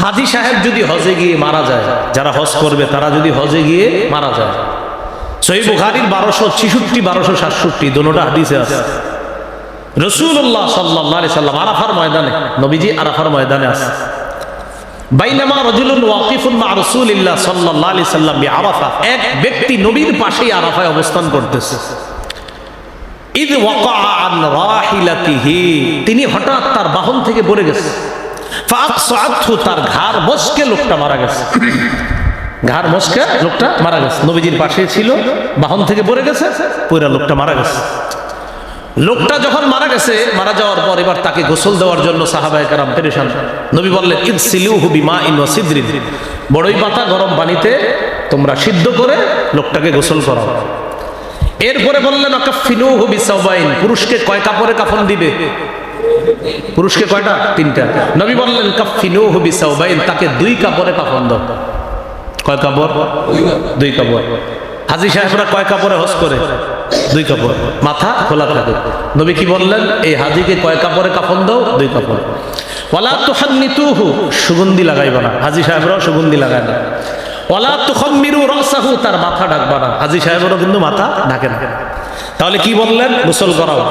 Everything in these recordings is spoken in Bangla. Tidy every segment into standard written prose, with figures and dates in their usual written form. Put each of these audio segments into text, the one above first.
হাজী সাহেব যদি হজে গিয়ে মারা যায়, যারা হজ করবে তারা যদি হজে গিয়ে মারা যায়, সহিহ বুখারীর 1266 1267 দুটোটা হাদিসে আছে। রাসূলুল্লাহ সাল্লাল্লাহু আলাইহি সাল্লাম আরাফার ময়দানে, নবীজি আরাফার ময়দানে আছে। বাইনামা রাজুলুন ওয়াকিফুন মা রাসূলিল্লাহ সাল্লাল্লাহু আলাইহি সাল্লাম বিআরাফা, এক ব্যক্তি নবীর পাশেই আরাফায় অবস্থান করতেছে। ইদ ওয়াকা আন রাহিলাতিহি, তিনি হঠাৎ তার বাহন থেকে পড়ে গেছে। ফাআকসাতহু, তার ঘাড় মচকে লোকটা মারা গেছে। ঘাড় মচকে লোকটা মারা গেছে, নবীজির পাশেই ছিল, বাহন থেকে পড়ে গেছে, পুরা লোকটা মারা গেছে। লোকটা যখন মারা গেছে, মারা যাওয়ার পর এবার তাকে গোসল দেওয়ার জন্য সাহাবায়ে কেরাম পেরেশান। নবী বললেন ইগসিলুহু বিমাইন ওয়া সিদরিন, বড়ই পাতা গরম পানিতে তোমরা সিদ্ধ করে লোকটাকে গোসল করাও। এরপরে বললেন আকাফিনুহু বিসাওবাইন, পুরুষকে কয় কাপড়ে কাফন দিবে? পুরুষকে কয়টা? 3টা। নবী বললেন কাফিনুহু বিসাওবাইন, তাকে 2 কাপড়ে কাফন দাও। কয় কাপড়? 2 কাপড়। হাজী সাহেবরা কয় কাপড়ে হজ করে? 2 কাপড়, মাথা খোলা থাকে। নবী কি বললেন? এই হাজীকে কয় কাপড়ে কাফন দাও? 2 কাপড়। ওয়ালা তুহান্নিতুহু, সুগন্ধি লাগাইবা না, হাজী সাহেবরাও সুগন্ধি লাগায় না। ওয়ালা তুখাম্মিরু রাসাহু, তার মাথা ঢাকবা না, হাজী সাহেবরাও কিন্তু মাথা ঢাকে না। তাহলে কি বললেন? গোসল করাও।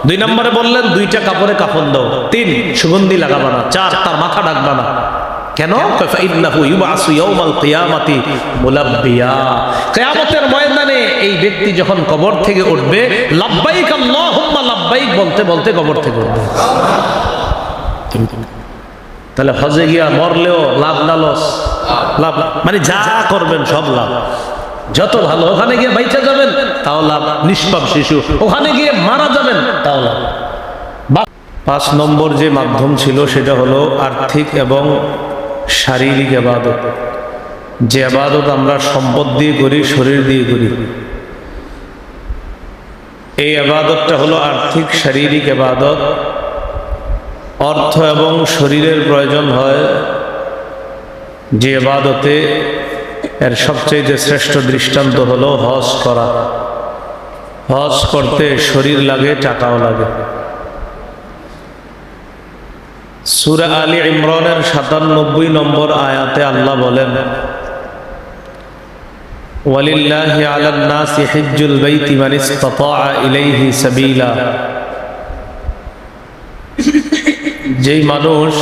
2 নম্বরে বললেন 2টা কাপড়ে কাফন দাও। 3 সুগন্ধি লাগাবা না। 4 তার মাথা ঢাকবা না। কেন? ফাইন্নাহু ইউবাসু ইয়াউমাল কিয়ামাতি মুলাব্বিয়া, কিয়ামতের ময়দানে এই ব্যক্তি যখন কবর থেকে উঠবে, লাব্বাইক আল্লাহুম্মা লাব্বাইক বলতে বলতে কবর থেকে উঠবে। তাহলে হজে গিয়া মরলেও লাভ না লস? লাভ, মানে যা করবেন সব লাভ। যত ভালো, ওখানে গিয়ে বাইচা যাবেন তাও লাভ, নিষ্পাপ শিশু, ওখানে গিয়ে মারা যাবেন তাও লাভ। 5 নম্বর যে মাধ্যম ছিল সেটা হলো আর্থিক এবং শারীরিক ইবাদত। যে ইবাদত আমরা সম্পদ দিয়ে করি, শরীর দিয়ে করি, এই ইবাদতটা হলো আর্থিক শারীরিক ইবাদত। অর্থ এবং শরীরের প্রয়োজন হয় যে ইবাদতে, এর সবচেয়ে শ্রেষ্ঠ দৃষ্টান্ত হলো হজ করা। হজ করতে শরীর লাগে, টাকাও লাগে। সূরা আলী ইমরানের 97 নম্বর আয়াতে আল্লাহ বলেন ওয়ালিল্লাহি আলান নাসি হিজ্জুল বাইতি মান ইসতাতাআ ইলাইহি সাবিলা, যেই মানুষ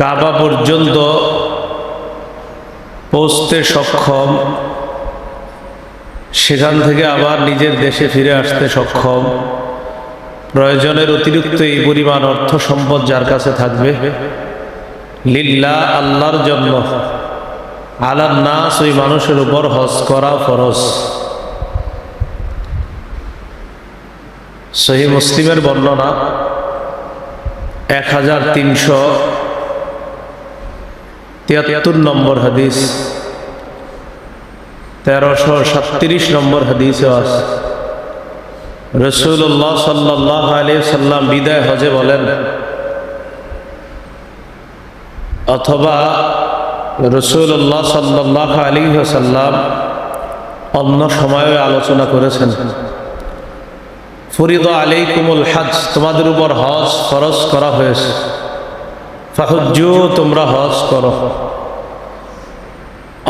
কাবা পর্যন্ত পৌঁছতে সক্ষম, সেখান থেকে আবার নিজের দেশে ফিরে আসতে সক্ষম, প্রয়োজনের অতিরিক্ত এই পরিমাণ অর্থ সম্পদ যার কাছে থাকবে, লিল্লাহ আল্লাহর জন্য, আলান নাস ওই মানুষের উপর হজ করা ফরজ। সহিহ মুসলিমের বর্ণনা 1373 নম্বর হাদিস, 1337 নম্বর হাদিসে আছে। রাসূলুল্লাহ সাল্লাল্লাহু আলাইহি সাল্লাম বিদায় হজে বলেন, অথবা রাসূলুল্লাহ সাল্লাল্লাহু আলাইহি ওয়াসাল্লাম অন্য সময়ে আলোচনা করেছেন, ফরিদা আলাইকুমুল হজ, তোমাদের উপর হজ ফরজ করা হয়েছে, ফাহুজ্জু, তোমরা হজ করো।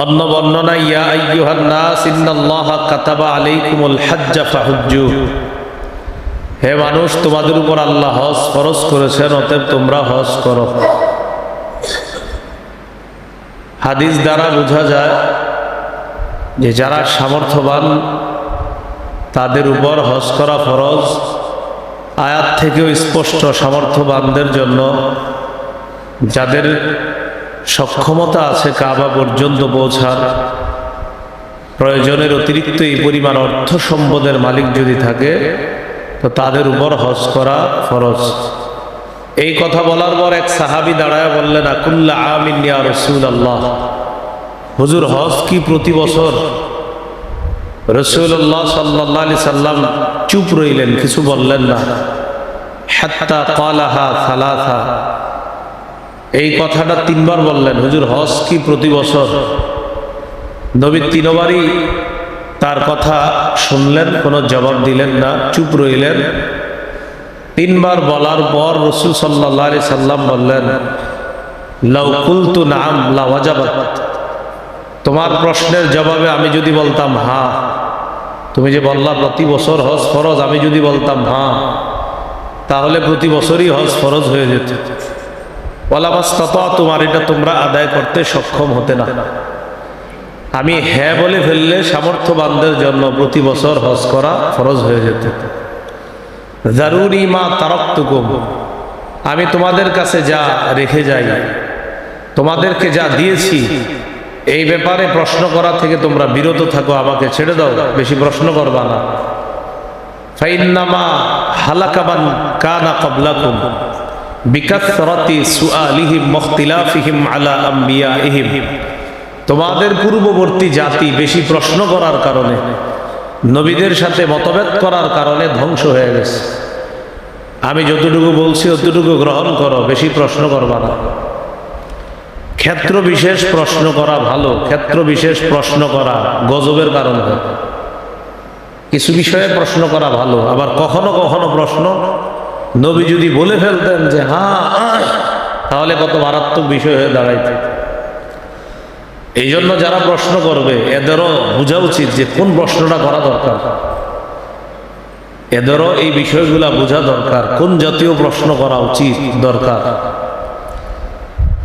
অন্য বর্ণনা ইয়া আইয়ুহান নাস ইন্নাল্লাহা কাতাবা আলাইকুমুল হজ্জ ফাহুজ্জু, হে মানুষ তোমাদের উপর আল্লাহ হজ ফরজ করেছেন, অতএব তোমরা হজ করো। হাদিস দ্বারা বোঝা যায় যে যারা সামর্থ্যবান তাদের উপর হজ করা ফরজ। আয়াত থেকেও স্পষ্ট সামর্থ্যবানদের জন্য, যাদের সক্ষমতা আছে কাবা পর্যন্ত পৌঁছার, প্রয়োজনের অতিরিক্ত এই পরিমাণ অর্থ সম্পদের মালিক যদি থাকে, তো তাদের উপর হজ করা ফরজ। এই কথা বলার পর এক সাহাবী দাঁড়ায় বললেন, আকুল্লা আমিন ইয়া রাসূলুল্লাহ, হুজুর হজ কি প্রতি বছর? রাসূলুল্লাহ সাল্লাল্লাহু আলাইহি সাল্লাম চুপ রইলেন, কিছু বললেন না। হাত্তা ক্বালাহা সালাসা, এই কথাটা 3 বার বললেন, হুজুর হজ কি প্রতি বছর? নবী 3 বারই তার কথা শুনলেন, কোনো জবাব দিলেন না, চুপ রইলেন। 3 বার বলার পর রাসূল সাল্লাল্লাহু আলাইহি সাল্লাম বললেন, লাউ কুলতু নাম লা ওয়াজাবাত, তোমার প্রশ্নের জবাবে আমি যদি বলতাম হ্যাঁ, তুমি যে বললা প্রতি বছর হজ ফরজ, আমি যদি বলতাম হ্যাঁ, তাহলে প্রতি বছরই হজ ফরজ হয়ে যেত। ওয়ালা মাসতাতাতুম, আর এটা তোমরা আদায় করতে সক্ষম হতে না। আমি হ্যাঁ বলে ফেললে সামর্থ্যবানদের জন্য প্রতি বছর হজ করা ফরজ হয়ে যেত। যারুনি মা তারাকতুকুম, আমি তোমাদের কাছে যা রেখে যাই, তোমাদেরকে যা দিয়েছি, এই ব্যাপারে প্রশ্ন করা থেকে তোমরা বিরত থাকো, আমাকে ছেড়ে দাও, বেশি প্রশ্ন করবা না। ফাইন্নামা হালাকা মান কানা ক্বাবলাকুম বিকাসরাতি সুআলিহিম মুখতিলাফিহিম আলা আমবিয়াইহিম, তোমাদের পূর্ববর্তী জাতি বেশি প্রশ্ন করার কারণে, নবীদের সাথে মতভেদ করার কারণে ধ্বংস হয়ে গেছে। আমি যতটুকু বলছি ততটুকু গ্রহণ করো, বেশি প্রশ্ন করবা না। ক্ষেত্র বিশেষ প্রশ্ন করা ভালো, ক্ষেত্র বিশেষ প্রশ্ন করা গজবের কারণ হয়। কিছু বিষয়ে প্রশ্ন করা ভালো, আবার কখনো কখনো প্রশ্ন নবী যদি বলে ফেলতেন যে হ্যাঁ, তাহলে কত মারাত্মক বিষয় হয়ে দাঁড়াইত। এই জন্য যারা প্রশ্ন করবে এদেরও বোঝা উচিত যে কোন প্রশ্নটা করা দরকার, এদেরও এই বিষয়গুলা বোঝা দরকার, কোন জাতীয় প্রশ্ন করা উচিত দরকার।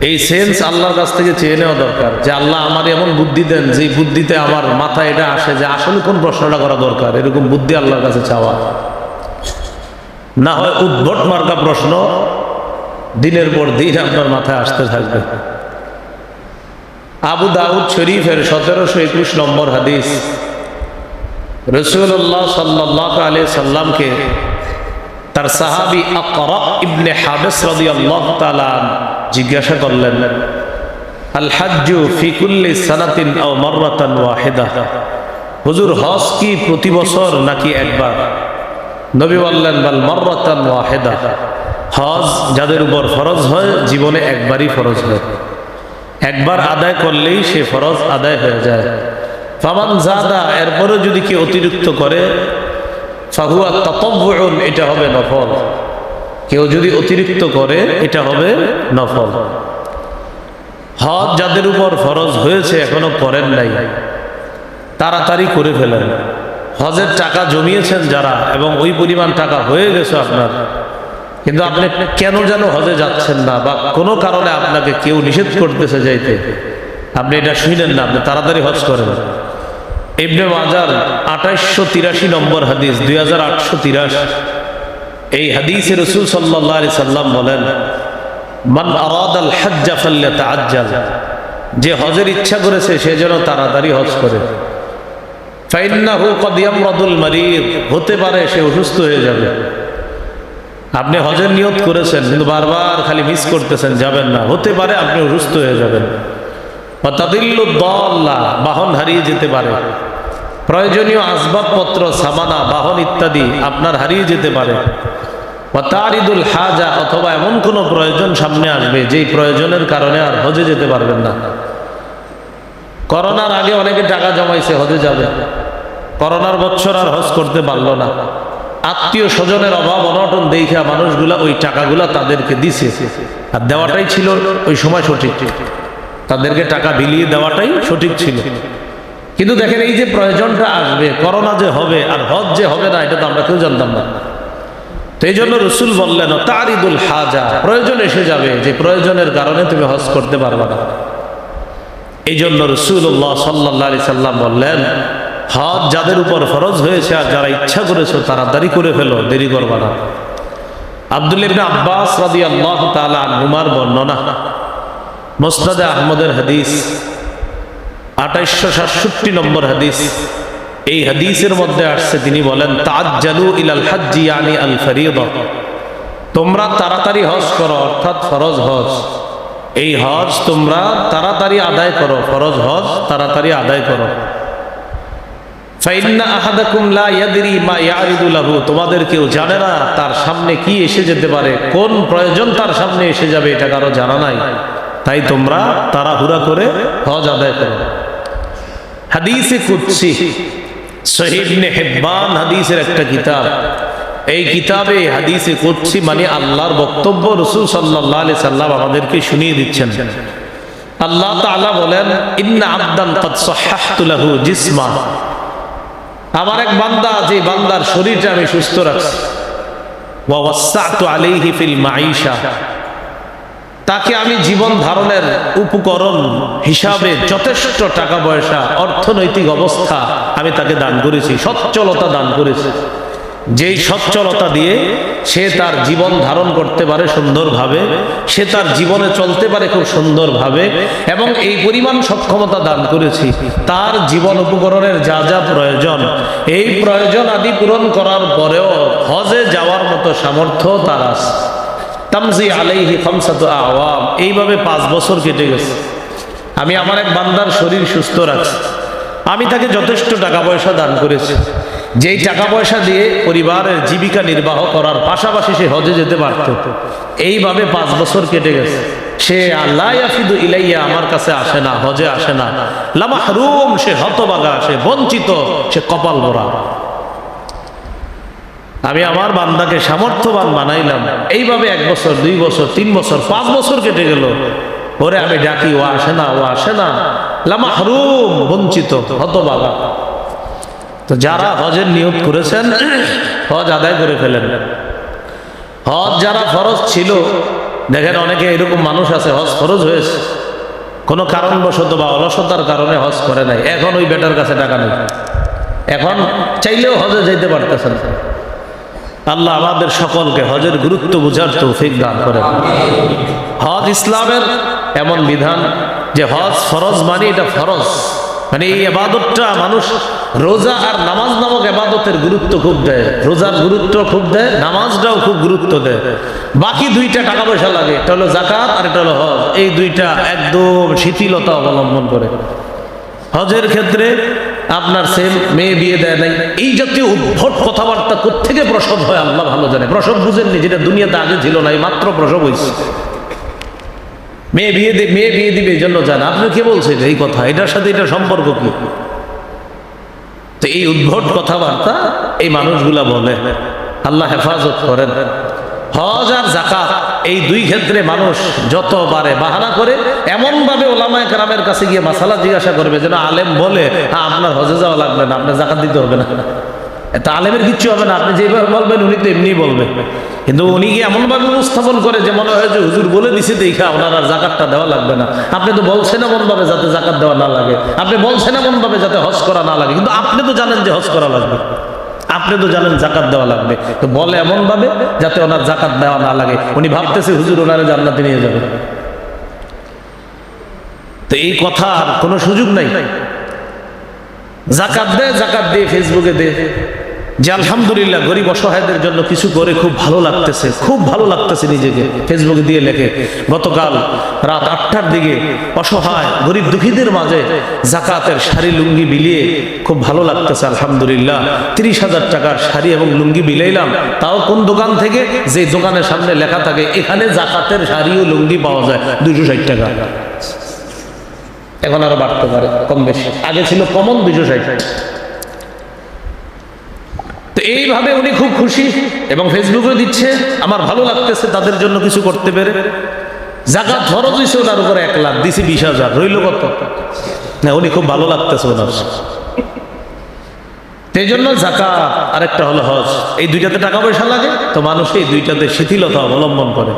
এই সেন্স আল্লাহর কাছ থেকে চেয়ে নেওয়া দরকার যে আল্লাহ আমার এমন বুদ্ধি দেন যে বুদ্ধিতে আমার মাথায় এটা আসে যে আসলে কোন প্রশ্নটা করা দরকার, এরকম বুদ্ধি আল্লাহর কাছে চাওয়া। না হয় উদ্ভট মার্কা প্রশ্ন দিনের পর দিন আপনার মাথায় আসতে থাকবে। আবু দাউদ শরীফের 1721 নম্বর হাদিস, রাসূলুল্লাহ সাল্লাল্লাহু আলাইহি সাল্লামকে তার সাহাবী আকরা ইবনে হাবিস রাদিয়াল্লাহু তাআলা জিজ্ঞাসা করলেন, আল হাজ্জু ফি কুল্লি সানাতিন আও মাররাতান ওয়াহিদা, হুজুর হজ কি প্রতি বছর নাকি একবার? নবী বললেন, বাল মাররাতান ওয়াহিদা, হজ যাদের উপর ফরজ হয় জীবনে একবারই ফরজ হয়, একবার আদায় করলেই সে ফরজ আদায় হয়ে যায়। ফামান জাদা, এরপরে যদি কেউ অতিরিক্ত করে, ফাহুয়া তাতাব্বুউন, এটা হবে নফল। কেউ যদি অতিরিক্ত করে এটা হবে নফল। হজ যাদের উপর ফরজ হয়েছে এখনো করেন নাই, তাড়াতাড়ি করে ফেলেন। হজের টাকা জমিয়েছেন যারা, এবং ওই পরিমাণ টাকা হয়ে গেছে আপনার, কিন্তু আপনি কেন যেন হজে যাচ্ছেন না, বা কোনো কারণে আপনাকে কেউ নিষেধ করতেছে যাইতে, আপনি এটা শুনেন না, আপনি তাড়াতাড়ি হজ করেন। ইবনে মাজার 2883 নম্বর হাদিস, 2883, এই হাদিসে রাসূল সাল্লাল্লাহু আলাইহি সাল্লাম বলেন, মান আরাদাল হজ্জ ফালইতাআজ্জাল, যে হজের ইচ্ছা করেছে সে যেন তাড়াতাড়ি হজ করে। ফাইন্নাহু ক্বাদ ইয়ামরাদুল মারিদ, হতে পারে সে অসুস্থ হয়ে যাবে। আপনি হজের নিয়ত করেছেন কিন্তু বারবার খালি মিস করতেছেন, যাবেন না, হতে পারে আপনি অসুস্থ হয়ে যাবেন। ওয়া তাদিল্লুদ দাল্লা, বাহন হারিয়ে যেতে পারে। প্রয়োজনীয় আসবাবপত্র, সামানা, বাহন ইত্যাদি আপনার হারিয়ে যেতে পারে। ওয়া তারিদুল হাজা, অথবা এমন কোনো প্রয়োজন সামনে আসবে যেই প্রয়োজনের কারণে আর হজে যেতে পারবেন না। করোনার আগে অনেকে টাকা জমাইছে হজে যাবে, করোনার বছর আর হজ করতে পারলো না। আত্মীয় স্বজনের অভাব অনটন দেখা মানুষগুলা ওই টাকাগুলা তাদেরকে দিছে, আর দেওয়াটাই ছিল ওই সময় সঠিক, তাদেরকে টাকা বিলিয়ে দেওয়াটাই সঠিক ছিল। কিন্তু দেখেন এই যে প্রয়োজনটা আসবে, করোনা যে হবে আর হজ যে হবে না, এটা তো আমরা কেউ জানতাম না। তো এই জন্য রাসূল বললেন, তারিদুল হাজা, প্রয়োজন এসে যাবে যে প্রয়োজনের কারণে তুমি হজ করতে পারবে না। এই জন্য রাসূলুল্লাহ সাল্লাল্লাহু আলাইহি সাল্লাম বললেন, হজ যাদের উপর ফরজ হয়েছে আর যারা ইচ্ছা করেছো তাড়াতাড়ি করে ফেলো, দেরি করবা না। আব্দুল্লাহ ইবনে আব্বাস রাদিয়াল্লাহু তাআলা আনহুমার বর্ণনা, মুসনাদে আহমদের হাদিস 2867 নম্বর হাদিস। এই হাদিসের মধ্যে আসছে, তিনি বলেন, তাআজ্জালু ইলাল হজ্জি ইয়ানি আল ফরিয়্যা, তোমরা তাড়াতাড়ি হজ করো, অর্থাৎ ফরজ হজ। এই হজ তোমরা তাড়াতাড়ি আদায় করো, ফরজ হজ তাড়াতাড়ি আদায় করো। ফাইন্না আহাদাকুম লা ইয়াদরি মা ইয়ারিদু লাহু, তোমাদের কেউ জানে না তার সামনে কি এসে যেতে পারে, কোন প্রয়োজন তার সামনে এসে যাবে, এটা কারো জানা নাই। তাই তোমরা তাড়াহুড়া করে হজ আদায় করো। হাদিসে কুদসি, সহিহ ইবনে হিব্বান হাদিসের একটা কিতাব, এই কিতাবে হাদিসে কুদসি মানে আল্লাহর বক্তব্য রাসূল সাল্লাল্লাহু আলাইহি সাল্লাম আমাদেরকে শুনিয়ে দিচ্ছেন। আল্লাহ তাআলা বলেন, ইন্না আবদান কাদ সাহহাহতু লাহু জিসমা, আমার এক বান্দা, যে বান্দার শরীরটা আমি সুস্থ রাখছি, ওয়া ওয়াসসাতু আলাইহি ফিল মাঈশা, তাকে আমি জীবন ধারণের উপকরণ হিসাবে যথেষ্ট টাকা পয়সা, অর্থনৈতিক অবস্থা আমি তাকে দান করেছি, সচ্ছলতা দান করেছি, যেই সচ্ছলতা দিয়ে সে তার জীবন ধারণ করতে পারে সুন্দরভাবে, সে তার জীবনে চলতে পারে খুব সুন্দরভাবে, এবং এই পরিমাণ সক্ষমতা দান করেছি তার জীবন উপকরণের যা যা প্রয়োজন, এই প্রয়োজন আদি পূরণ করার পরেও হজে যাওয়ার মতো সামর্থ্য তার আছে। তামজি আলাইহি খামসাতু আওয়াম, এইভাবে 5 বছর কেটে গেছে। আমি আমার এক বান্দার শরীর সুস্থ রাখছি, আমি তাকে যথেষ্ট টাকা পয়সা দান করেছি, যেই টাকা পয়সা দিয়ে পরিবারের জীবিকা নির্বাহ করার পাশাপাশি সে হজে যেতে পারত। এইভাবে 5 বছর কেটে গেছে, সে আল্লাহ ইয়াফিদু ইলাইয়া, আমার কাছে আসে না, হজে আসে না। লা মাহরুম, সে হতভাগা, সে বঞ্চিত, সে কপাল ভরা। আমি আমার বান্দাকে সামর্থ্যবান বানাইলাম, এইভাবে 1 বছর, 2 বছর, 3 বছর, 5 বছর কেটে গেল। ওরে আমি ডাকি, ও আসে না, ও আসে না। লা মাহরুম, বঞ্চিত, হতভাগা। তো যারা হজের নিয়ত করেছেন, হজ আদায় করে ফেলেন। হজ যারা ফরজ ছিল, দেখেন অনেকে এরকম মানুষ আছে, হজ ফরজ হয়েছে, কোনো কারণবশত বা অলসতার কারণে হজ করে নাই, এখন ওই বেটার কাছে টাকা নেই, এখন চাইলেও হজে যেতে পারতেছেন। আল্লাহ আমাদের সকলকে হজের গুরুত্ব বুঝার তৌফিক দান করেন। হজ ইসলামের এমন বিধান যে হজ ফরজ মানে এটা ফরজ, মানে এই ইবাদতটা মানুষ রোজা আর নামাজ নামক ইবাদতের গুরুত্ব খুব দেয়, রোজার গুরুত্ব খুব দেয়, নামাজটাও খুব গুরুত্ব দেয়। বাকি 2টা টাকা পয়সা লাগে, এটা হলো যাকাত আর এটা হলো হজ। এই 2টা একদম শিথিলতা অবলম্বন করে। হজের ক্ষেত্রে আপনার সেম মেয়ে বিয়ে দেয় নাই, এই জাতীয় উদ্ভট কথাবার্তা কোত্থেকে প্রসব হয় আল্লাহ ভালো জানে। প্রসব বুঝেননি, যেটা দুনিয়াতে আগে ছিল না, এই মাত্র প্রসব হয়েছে। মেয়ে বিয়ে দিবে এই জন্য জান, আপনি কে বলছেন এই কথা? এটার সাথে এটা সম্পর্ক কি? তো এই উদ্ভট কথাবার্তা এই মানুষগুলা বলে, আল্লাহ হেফাজত করেন। হজ আর যাকাত এই 2 ক্ষেত্রে মানুষ যত পারে বাহানা করে, এমন ভাবে ওলামায়ে কেরামের কাছে গিয়ে মাসালা জিজ্ঞাসা করবে যেন আলেম বলে, হ্যাঁ আপনার হজে যাওয়া লাগবে না, আপনার যাকাত দিতে হবে না। এটা আলেমের কিচ্ছু হবে না, আপনি যেভাবে বলবেন উনি তো এমনি বলবেন। কিন্তু উনি কি এমন ভাবে উপস্থাপন করে যে মনে হয় যে হুজুর বলে দিছে দেখা ওনার আর যাকাতটা দেওয়া লাগবে না। আপনি তো বলছেন এমন ভাবে যাতে যাকাত দেওয়া না লাগে, আপনি বলছেন এমন ভাবে যাতে হজ করা না লাগে, কিন্তু আপনি তো জানেন যে হজ করা লাগবে, আপনি তো জানেন যাকাত দেওয়া লাগবে, তো বলে এমন ভাবে যাতে ওনার যাকাত দেওয়া না লাগে। উনি ভাবতেছে হুজুর ওনারে জান্নাতে নিয়ে যাবে। তো এই কথার কোনো সুযোগ নাই। যাকাত দিয়ে ফেসবুকে দে যে আলহামদুলিল্লাহ গরিব অসহায়দের জন্য কিছু করে খুব ভালো লাগতেছে, খুব ভালো লাগতেছে নিজেকে, ফেসবুকে দিয়ে লেখে গতকাল রাত 8টার দিকে অসহায় গরিব দুঃখীদের মাঝে যাকাতের শাড়ি লুঙ্গি বিলিয়ে খুব ভালো লাগতেছে আলহামদুলিল্লাহ। 30,000 টাকার শাড়ি এবং লুঙ্গি বিলাইলাম, তাও কোন দোকান থেকে? যে দোকানের সামনে লেখা থাকে এখানে যাকাতের শাড়ি ও লুঙ্গি পাওয়া যায় 260 টাকা। এখন আরো বাড়তে পারে কম বেশি, আগে ছিল কমন 260। তো এইভাবে উনি খুব খুশি এবং ফেসবুকে দিচ্ছে, আমার ভালো লাগতেছে তাদের জন্য কিছু করতে পেরে। যাকাত ফরজ হয়েছে ওনার উপরে 1 লাখ, দিছি 20,000, রইল কত না? উনি খুব ভালো লাগতেছে ওনার। এই জন্য যাকাত আরেকটা হলো হজ, এই 2টাতে টাকা পয়সা লাগে, তো মানুষ এই 2টাতে শিথিলতা অবলম্বন করে।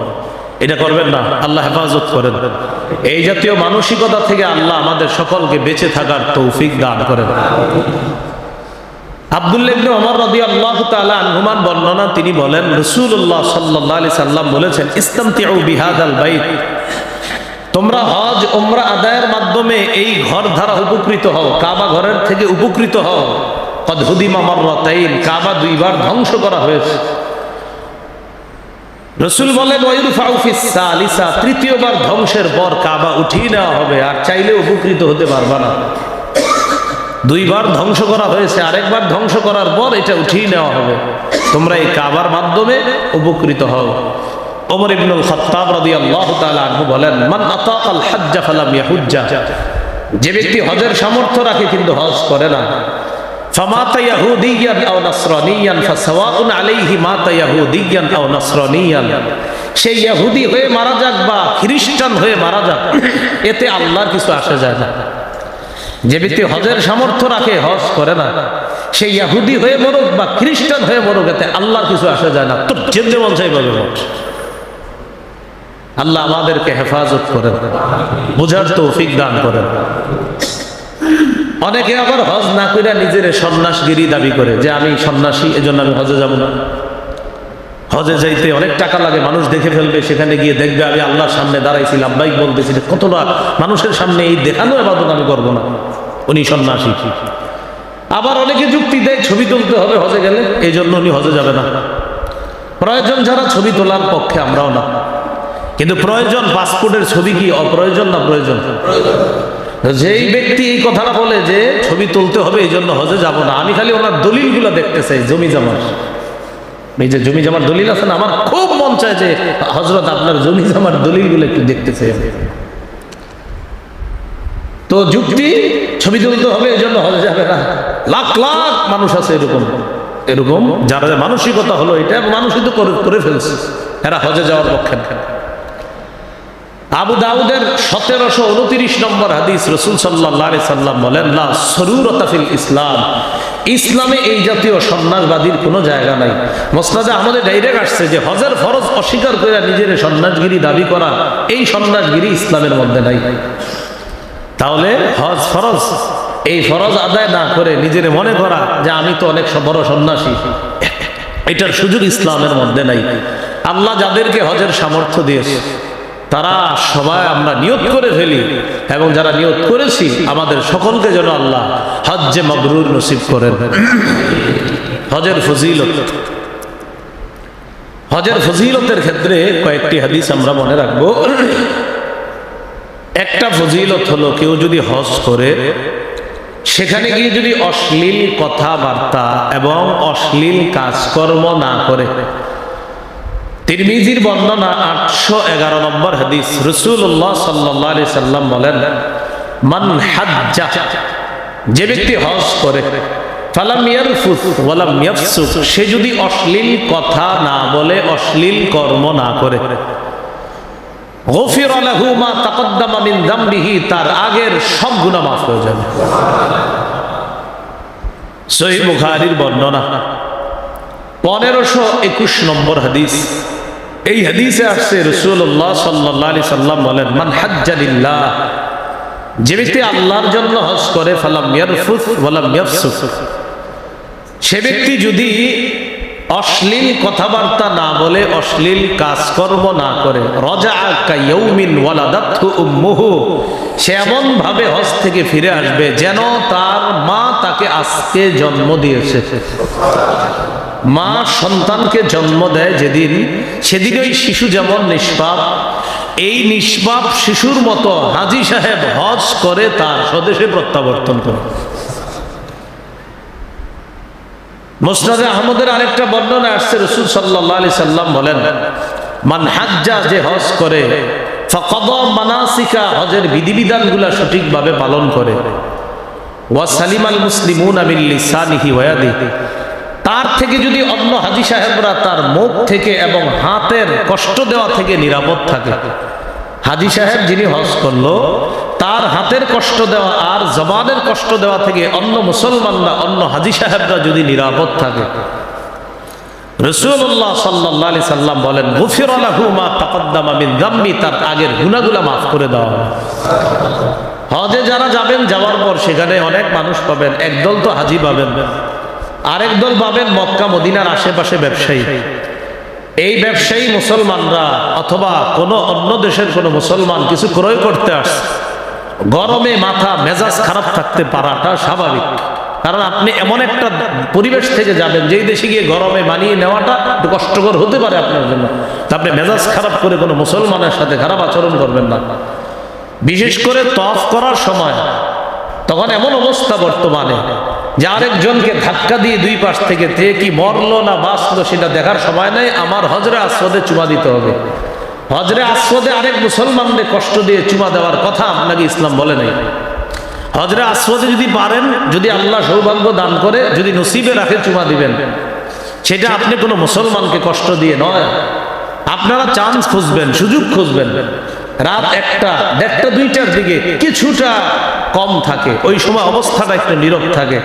এটা করবেন না, আল্লাহ হেফাজত করেন। এই জাতীয় মানসিকতা থেকে আল্লাহ আমাদের সকলকে বেঁচে থাকার তৌফিক দান করেন। আব্দুল্লাহ ইবনে ওমর রাদিয়াল্লাহু তাআলা আনহুমা বর্ণনা, তিনি বলেন রাসূলুল্লাহ সাল্লাল্লাহু আলাইহি সাল্লাম বলেছেন, ইসতামতিউ বিহাদাল বাইত, তোমরা হজ উমরা আদায়ের মাধ্যমে এই ঘর দ্বারা উপকৃত হও, কাবা ঘরের থেকে উপকৃত হও। কদ হুদিমা মাররাতাইন, কাবা 2 বার ধ্বংস করা হয়েছে। রাসূল বলেন ওয়াইরফাউ ফিস সালিসা, 3য় বার ধ্বংসের পর কাবা উঠিয়ে নেওয়া হবে, আর চাইলে উপকৃত হতে পারবা না। 2 বার ধ্বংস করা হয়েছে, আরেকবার ধ্বংস করার পর এটা উঠিয়ে নেওয়া হবে। তোমরা এই কাবার মাধ্যমে উপকৃত হও। ওমর ইবনুল খাত্তাব রাদিয়াল্লাহু তাআলা আনহু বলেন, মান আতাকাল হাজ্জা ফালাম ইয়াহুজ্জা, যে ব্যক্তি হজের সামর্থ্য রাখে কিন্তু হজ করে না, ফামাতা ইয়াহুদিয়ান আও নাসরানিয়ান ফাসাওয়াউন আলাইহি মাতা ইয়াহুদিয়ান আও নাসরানিয়ান, সে ইহুদি হয়ে মারা যাক বা খ্রিস্টান হয়ে মারা যাক, এতে আল্লাহর কিছু আসে যায় না। যে ব্যক্তি হজের সামর্থ্য রাখে, হজ করে না, সে ইহুদি হয়ে মরুক বা খ্রিস্টান হয়ে মরুক, এতে আল্লাহর কিছু আসে যায় না। তো যেতে মন চাইভাবে মর। আল্লাহ আমাদেরকে হেফাজত করেন, বুঝার তৌফিক দান করেন। অনেকে আবার হজ না কইরা নিজের সন্ন্যাসগিরি দাবি করে, যে আমি সন্ন্যাসী, এজন্য আমি হজে যাব না। হজে যাইতে অনেক টাকা লাগে, মানুষ দেখে ফেলবে, সেখানে গিয়ে দেখবে আমি আল্লাহর সামনে দাঁড়াইছি, লাব্বাইক বলতেছি, কতটা মানুষের সামনে এই দেখানো ইবাদত আমি করবো না, উনি সন্ন্যাসী। আবার অনেকে যুক্তি দেয় ছবি তুলতে হবে হজে গেলে, এই জন্য উনি হজে যাবে না। প্রয়োজন যারা ছবি তোলার পক্ষে, আমরাও না, কিন্তু প্রয়োজন পাসপোর্টের ছবি কি অপ্রয়োজন না প্রয়োজন? যেই ব্যক্তি এই কথাটা বলে যে ছবি তুলতে হবে এই জন্য হজে যাব না, আমি খালি ওনার দলিলগুলো দেখতে চাই, জমি জমার, এই যে জমি জমার দলিল আছে না, আমার খুব মন চায় যে হযরত আপনার জমি জমার দলিলগুলো একটু দেখতে চাই। তো যুক্তি ছবি তুলতে হবে এই জন্য হজে যাবে না। লাখ লাখ মানুষ আছে এরকম এরকম যারা মানসিকতা হলো এটা, মানুষই তো করে ফেলছে, এরা হজে যাওয়ার পক্ষে। আবু দাউদের 1729 নম্বর হাদিস, রাসূল সাল্লাল্লাহু আলাইহি সাল্লাম বলেন, লা সুরুরাতা ফিল ইসলাম, ইসলামে এই জাতীয় সন্ন্যাসবাদীর কোনো জায়গা নাই। মুসনাদে আহমদে ডাইরেক্ট আসছে যে হজের ফরজ অস্বীকার করে নিজের সন্ন্যাসগিরি দাবি করা, এই সন্ন্যাসগিরি ইসলামের মধ্যে নাই। তাহলে হজ ফরজ, এই ফরজ আদায় না করে নিজের মনে করা যে আমি তো অনেক বড় সন্ন্যাসী, এটার সুযোগ ইসলামের মধ্যে নাই। আল্লাহ যাদেরকে হজের সামর্থ্য দিয়েছে তারা সবাই আমরা নিয়ত করে ফেলি, এবং যারা নিয়ত করেছি আমাদের সকলকে যেন আল্লাহ হজ্জে মাবরুর নসিব করেন। হজের ফজিলত, হজের ফজিলতের ক্ষেত্রে কয়েকটি হাদিস আমরা মনে রাখবো। একটা ফজিলত হলো, কেউ যদি হজ করে সেখানে গিয়ে যদি অশ্লীল কথাবার্তা এবং অশ্লীল কাজকর্ম না করে, তিরমিজির বর্ণনা 811 নম্বর হাদিস, রাসূলুল্লাহ সাল্লাল্লাহু আলাইহি সাল্লাম বলেন, মান হাজ্জা, যে ব্যক্তি হজ করে, ফালাম ইয়ারফুস ওয়ালাম ইয়াফসুক, সে যদি অশ্লীল কথা না বলে, অশ্লীল কর্ম না করে, গফিরা লাহু মা তাকদ্দামা মিন যামবিহি, তার আগের সব গুনাহ মাফ হয়ে যাবে। সহিহ বুখারীর বর্ণনা 1521 নম্বর হাদিস। এই হাদিসে আসছে রাসূলুল্লাহ সাল্লাল্লাহু আলাইহি সাল্লাম বলেন, মান হাজ্জা লিল্লাহ, যে ব্যক্তি আল্লাহর জন্য হজ করে, ফালাম ইয়ারফুস ওয়ালাম ইয়াফসুক, সে ব্যক্তি যদি অশ্লীল কথাবার্তা না বলে, অশ্লীল কাজকর্ম না করে, রাজাআ কায়াউমিন ওয়ালাদাতহু উম্মুহু, সে এমন ভাবে হজ থেকে ফিরে আসবে যেন তার মা তাকে আজকে জন্ম দিয়েছে। মা সন্তানকে জন্ম দেয় যেদিন, সেদিন ওই শিশু যেমন নিষ্পাপ, এই নিষ্পাপ শিশুর মতো হাজী সাহেব হজ করে তার স্বদেশে প্রত্যাবর্তন করে। মুসনাদে আহমদের আরেকটা বর্ণনা আসছে, রাসূল সাল্লাল্লাহু আলাইহি সাল্লাম বলেন, মান হাজ্জা, যে হজ করে, ফাকাদা মানাসিকা, হজের বিধিবিধানগুলো সঠিকভাবে পালন করে, ওয়া সালিমাল মুসলিমুনা মিন লিসানিহি ওয়া ইয়াদিহি, তার থেকে যদি অন্য হাজী সাহেবরা তার মুখ থেকে এবং হাতের কষ্ট দেওয়া থেকে নিরাপদ থাকে, হাজী সাহেব যিনি হজ করলো তার হাতের কষ্ট দেওয়া আর জবানের কষ্ট দেওয়া থেকে অন্য মুসলমানরা, অন্য হাজী সাহেবরা যদি নিরাপদ থাকে, রাসূলুল্লাহ সাল্লাল্লাহু আলাইহি সাল্লাম বলেন, গুফিরা লাহু মা তাকদ্দামা মিন যামবি, তার আগের গুনাহগুলো মাফ করে দেওয়া হবে। হজে যারা যাবেন, যাওয়ার পর সেখানে অনেক মানুষ পাবেন, একদল তো হাজী পাবেন, আরেক দল পাবেন মক্কা মদিনার আশেপাশে ব্যবসায়ী। এই ব্যবসায়ী মুসলমানরা অথবা কোন অন্য দেশের কোন মুসলমান কিছু ক্রয় করতে আসছে, গরমে মাথা মেজাজ খারাপ থাকতে পারাটা স্বাভাবিক, কারণ আপনি এমন একটা পরিবেশ থেকে যাবেন যেই দেশে গিয়ে গরমে মানিয়ে নেওয়াটা একটু কষ্টকর হতে পারে আপনার জন্য। তা আপনি মেজাজ খারাপ করে কোনো মুসলমানের সাথে খারাপ আচরণ করবেন না। বিশেষ করে তওয়াফ করার সময় তখন এমন অবস্থা বর্তমানে যে আরেকজনকে ধাক্কা দিয়ে দুই পাশ থেকে কি মরলো না বাঁচলো সেটা দেখার সময় নেই, আমার হজরে আসওয়াদে চুমা দিতে হবে। হজরে আসওয়াদে আরেক মুসলমানকে কষ্ট দিয়ে চুমা দেওয়ার কথা আপনাকে ইসলাম বলে নাই। হজরে আসওয়াদে যদি পারেন, যদি আল্লাহ সৌভাগ্য দান করে, যদি নসিবে রাখে চুমা দিবেন। সেটা আপনি কোনো মুসলমানকে কষ্ট দিয়ে নয়, আপনারা চান্স খুঁজবেন, সুযোগ খুঁজবেন। রাত 1টা, 1:30, 2টার দিকে কিছুটা কম থাকে, ওই সময় অবস্থাটা একটু নীরব থাকে,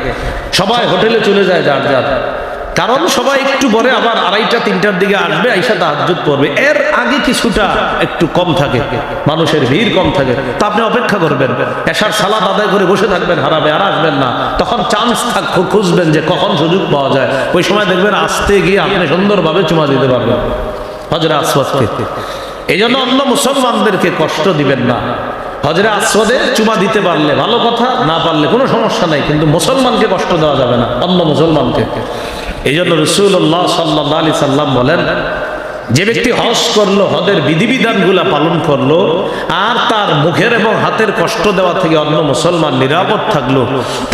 সবাই হোটেলে চলে যায় যার যার, কারণ সবাই একটু পরে আবার 2:30, 3টার দিকে আসবে, আইসা তাহাজ্জুদ পড়বে। এর আগে কিছুটা একটু কম থাকে, মানুষের ভিড় কম থাকে, তা আপনি অপেক্ষা করবেন, এশার সালাত আদায় করে বসে থাকবেন হারাবে, আর আসবেন না। তখন চান্স খুঁজবেন যে কখন সুযোগ পাওয়া যায়, ওই সময় দেখবেন আসতে গিয়ে আপনি সুন্দরভাবে চুমা দিতে পারবেন হজরে আসওয়াদকে। এই জন্য অন্য মুসলমানদেরকে কষ্ট দিবেন না। হজরে আসওয়াদে চুমা দিতে পারলে ভালো কথা, না পারলে কোনো সমস্যা নাই, কিন্তু মুসলমানকে কষ্ট দেওয়া যাবে না, অন্য মুসলমানকে। এই জন্য রাসূলুল্লাহ সাল্লাল্লাহু আলাইহি সাল্লাম বলেন, যে ব্যক্তি হজ করলো, হজের বিধিবিধানগুলা পালন করলো, আর তার মুখের এবং হাতের কষ্ট দেওয়া থেকে অন্য মুসলমান নিরাপদ থাকলো,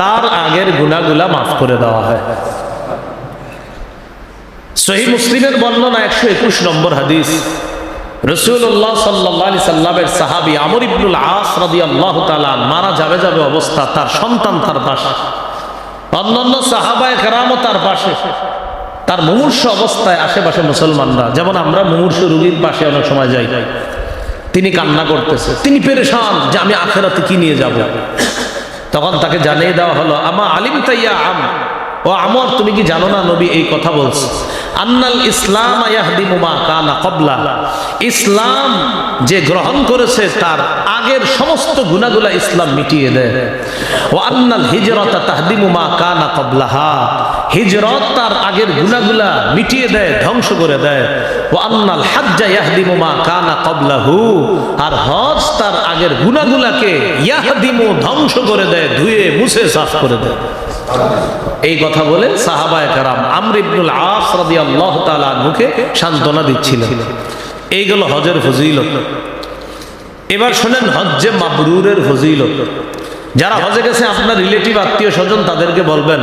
তার আগের গুনাহগুলা মাফ করে দেওয়া হয়। সহিহ মুসলিমের বর্ণনা 121 নম্বর হাদিস। রাসূলুল্লাহ সাল্লাল্লাহু আলাইহি সাল্লামের সাহাবী আমর ইবনুল আস রাদিয়াল্লাহু তাআলা মারা যাবে অবস্থা, তার সন্তান তার পাশে, অন্যান্য সাহাবায়ে কেরামও তার পাশে, তার মুমূর্ষু অবস্থায় আশেপাশে মুসলমানরা, যেমন আমরা মুমূর্ষু রোগীর পাশে অনেক সময় যাই, তিনি কান্না করতেছে, তিনি পেরেশান যে আমি আখিরাতে কি নিয়ে যাব। তখন তাকে জানিয়ে দেওয়া হলো, আমা আলিমতা ইয়া আম, ও আমর তুমি কি জানো না নবী এই কথা বলছে, আন্নাল ইসলাম ইয়াহদিমু মা কানা ক্বাবলা, ইসলাম যে গ্রহণ করেছে তার আগের সমস্ত গুনাহগুলা ইসলাম মিটিয়ে দেয়। ওয়া আন্নাল হিজরাতা তাহদিমু মা কানা ক্বাবলাহা, হিজরত তার আগের গুনাহগুলা মিটিয়ে দেয়, ধ্বংস করে দেয়। ওয়া আন্নাল হাজ্জা ইয়াহদিমু মা কানা ক্বাবলাহু, আর হজ তার আগের গুনাহগুলাকে ইয়াহদিমু ধ্বংস করে দেয়, ধুয়ে মুছে সাফ করে দেয়। এই কথা বলে সাহাবায়ে কেরাম আমর ইবনুল আস রাদিয়াল্লাহু তাআলা আনহুকে সান্ত্বনা দিচ্ছিলেন। এইগুলো হজের ফজিলত। এবার শুনেন হজ্জে মাবরুরের ফজিলত। যারা হজে গেছে, আপনার রিলেটিভ আত্মীয় স্বজন, তাদেরকে বলবেন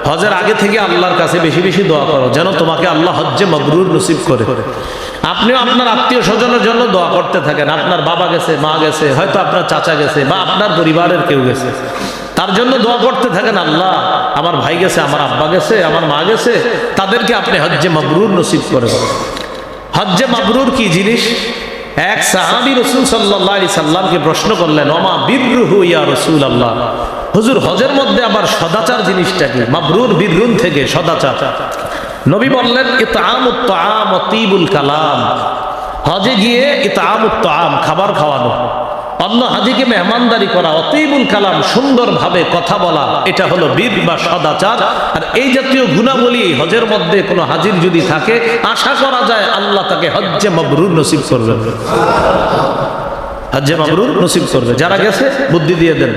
হজের আগে থেকে আল্লাহর কাছে বেশি বেশি দোয়া করো, যেন তোমাকে আল্লাহ হজ্জে মাবরুর নসিব করে। আপনিও আপনার আত্মীয় স্বজনের জন্য দোয়া করতে থাকেন। আপনার বাবা গেছে, মা গেছে, হয়তো আপনার চাচা গেছে, বা আপনার পরিবারের কেউ গেছে, তার জন্য দোয়া করতে থাকেন, আল্লাহ আমার ভাই গেছে, আমার আব্বা গেছে, আমার মা গেছে, তাদেরকে আপনি হজ্জে মাবরুর নসিব করে। হজ্জে মাবরুর কি জিনিস? এক সাহাবী রাসূল সাল্লাল্লাহু আলাইহি সাল্লামকে প্রশ্ন করলেন, ওমা বিররুহু ইয়া রাসূলুল্লাহ, হুজুর হজের মধ্যে আবার সদাচার জিনিসটা কি? মাবরুর বিররুন থেকে সদাচার। নবী বললেন, ইতআমুত তাআম ওয়া তিবুল কালাম, হজে গিয়ে ইতআমুত তাআম খাবার খাওয়ানো, অন্য হাজিকে মেহমানদারি করা, অতিবুল কালাম সুন্দরভাবে কথা বলা, এটা হলো বীর বা সদাচার। আর এই জাতীয় গুণাবলী হজের মধ্যে কোনো হাজির যদি থাকে, আশা করা যায় আল্লাহ তাকে হজ্জে মাবরুর নসিব করবে, হজ্জে মাবরুর নসিব করবে। যারা গেছে বুদ্ধি দিয়ে দেন,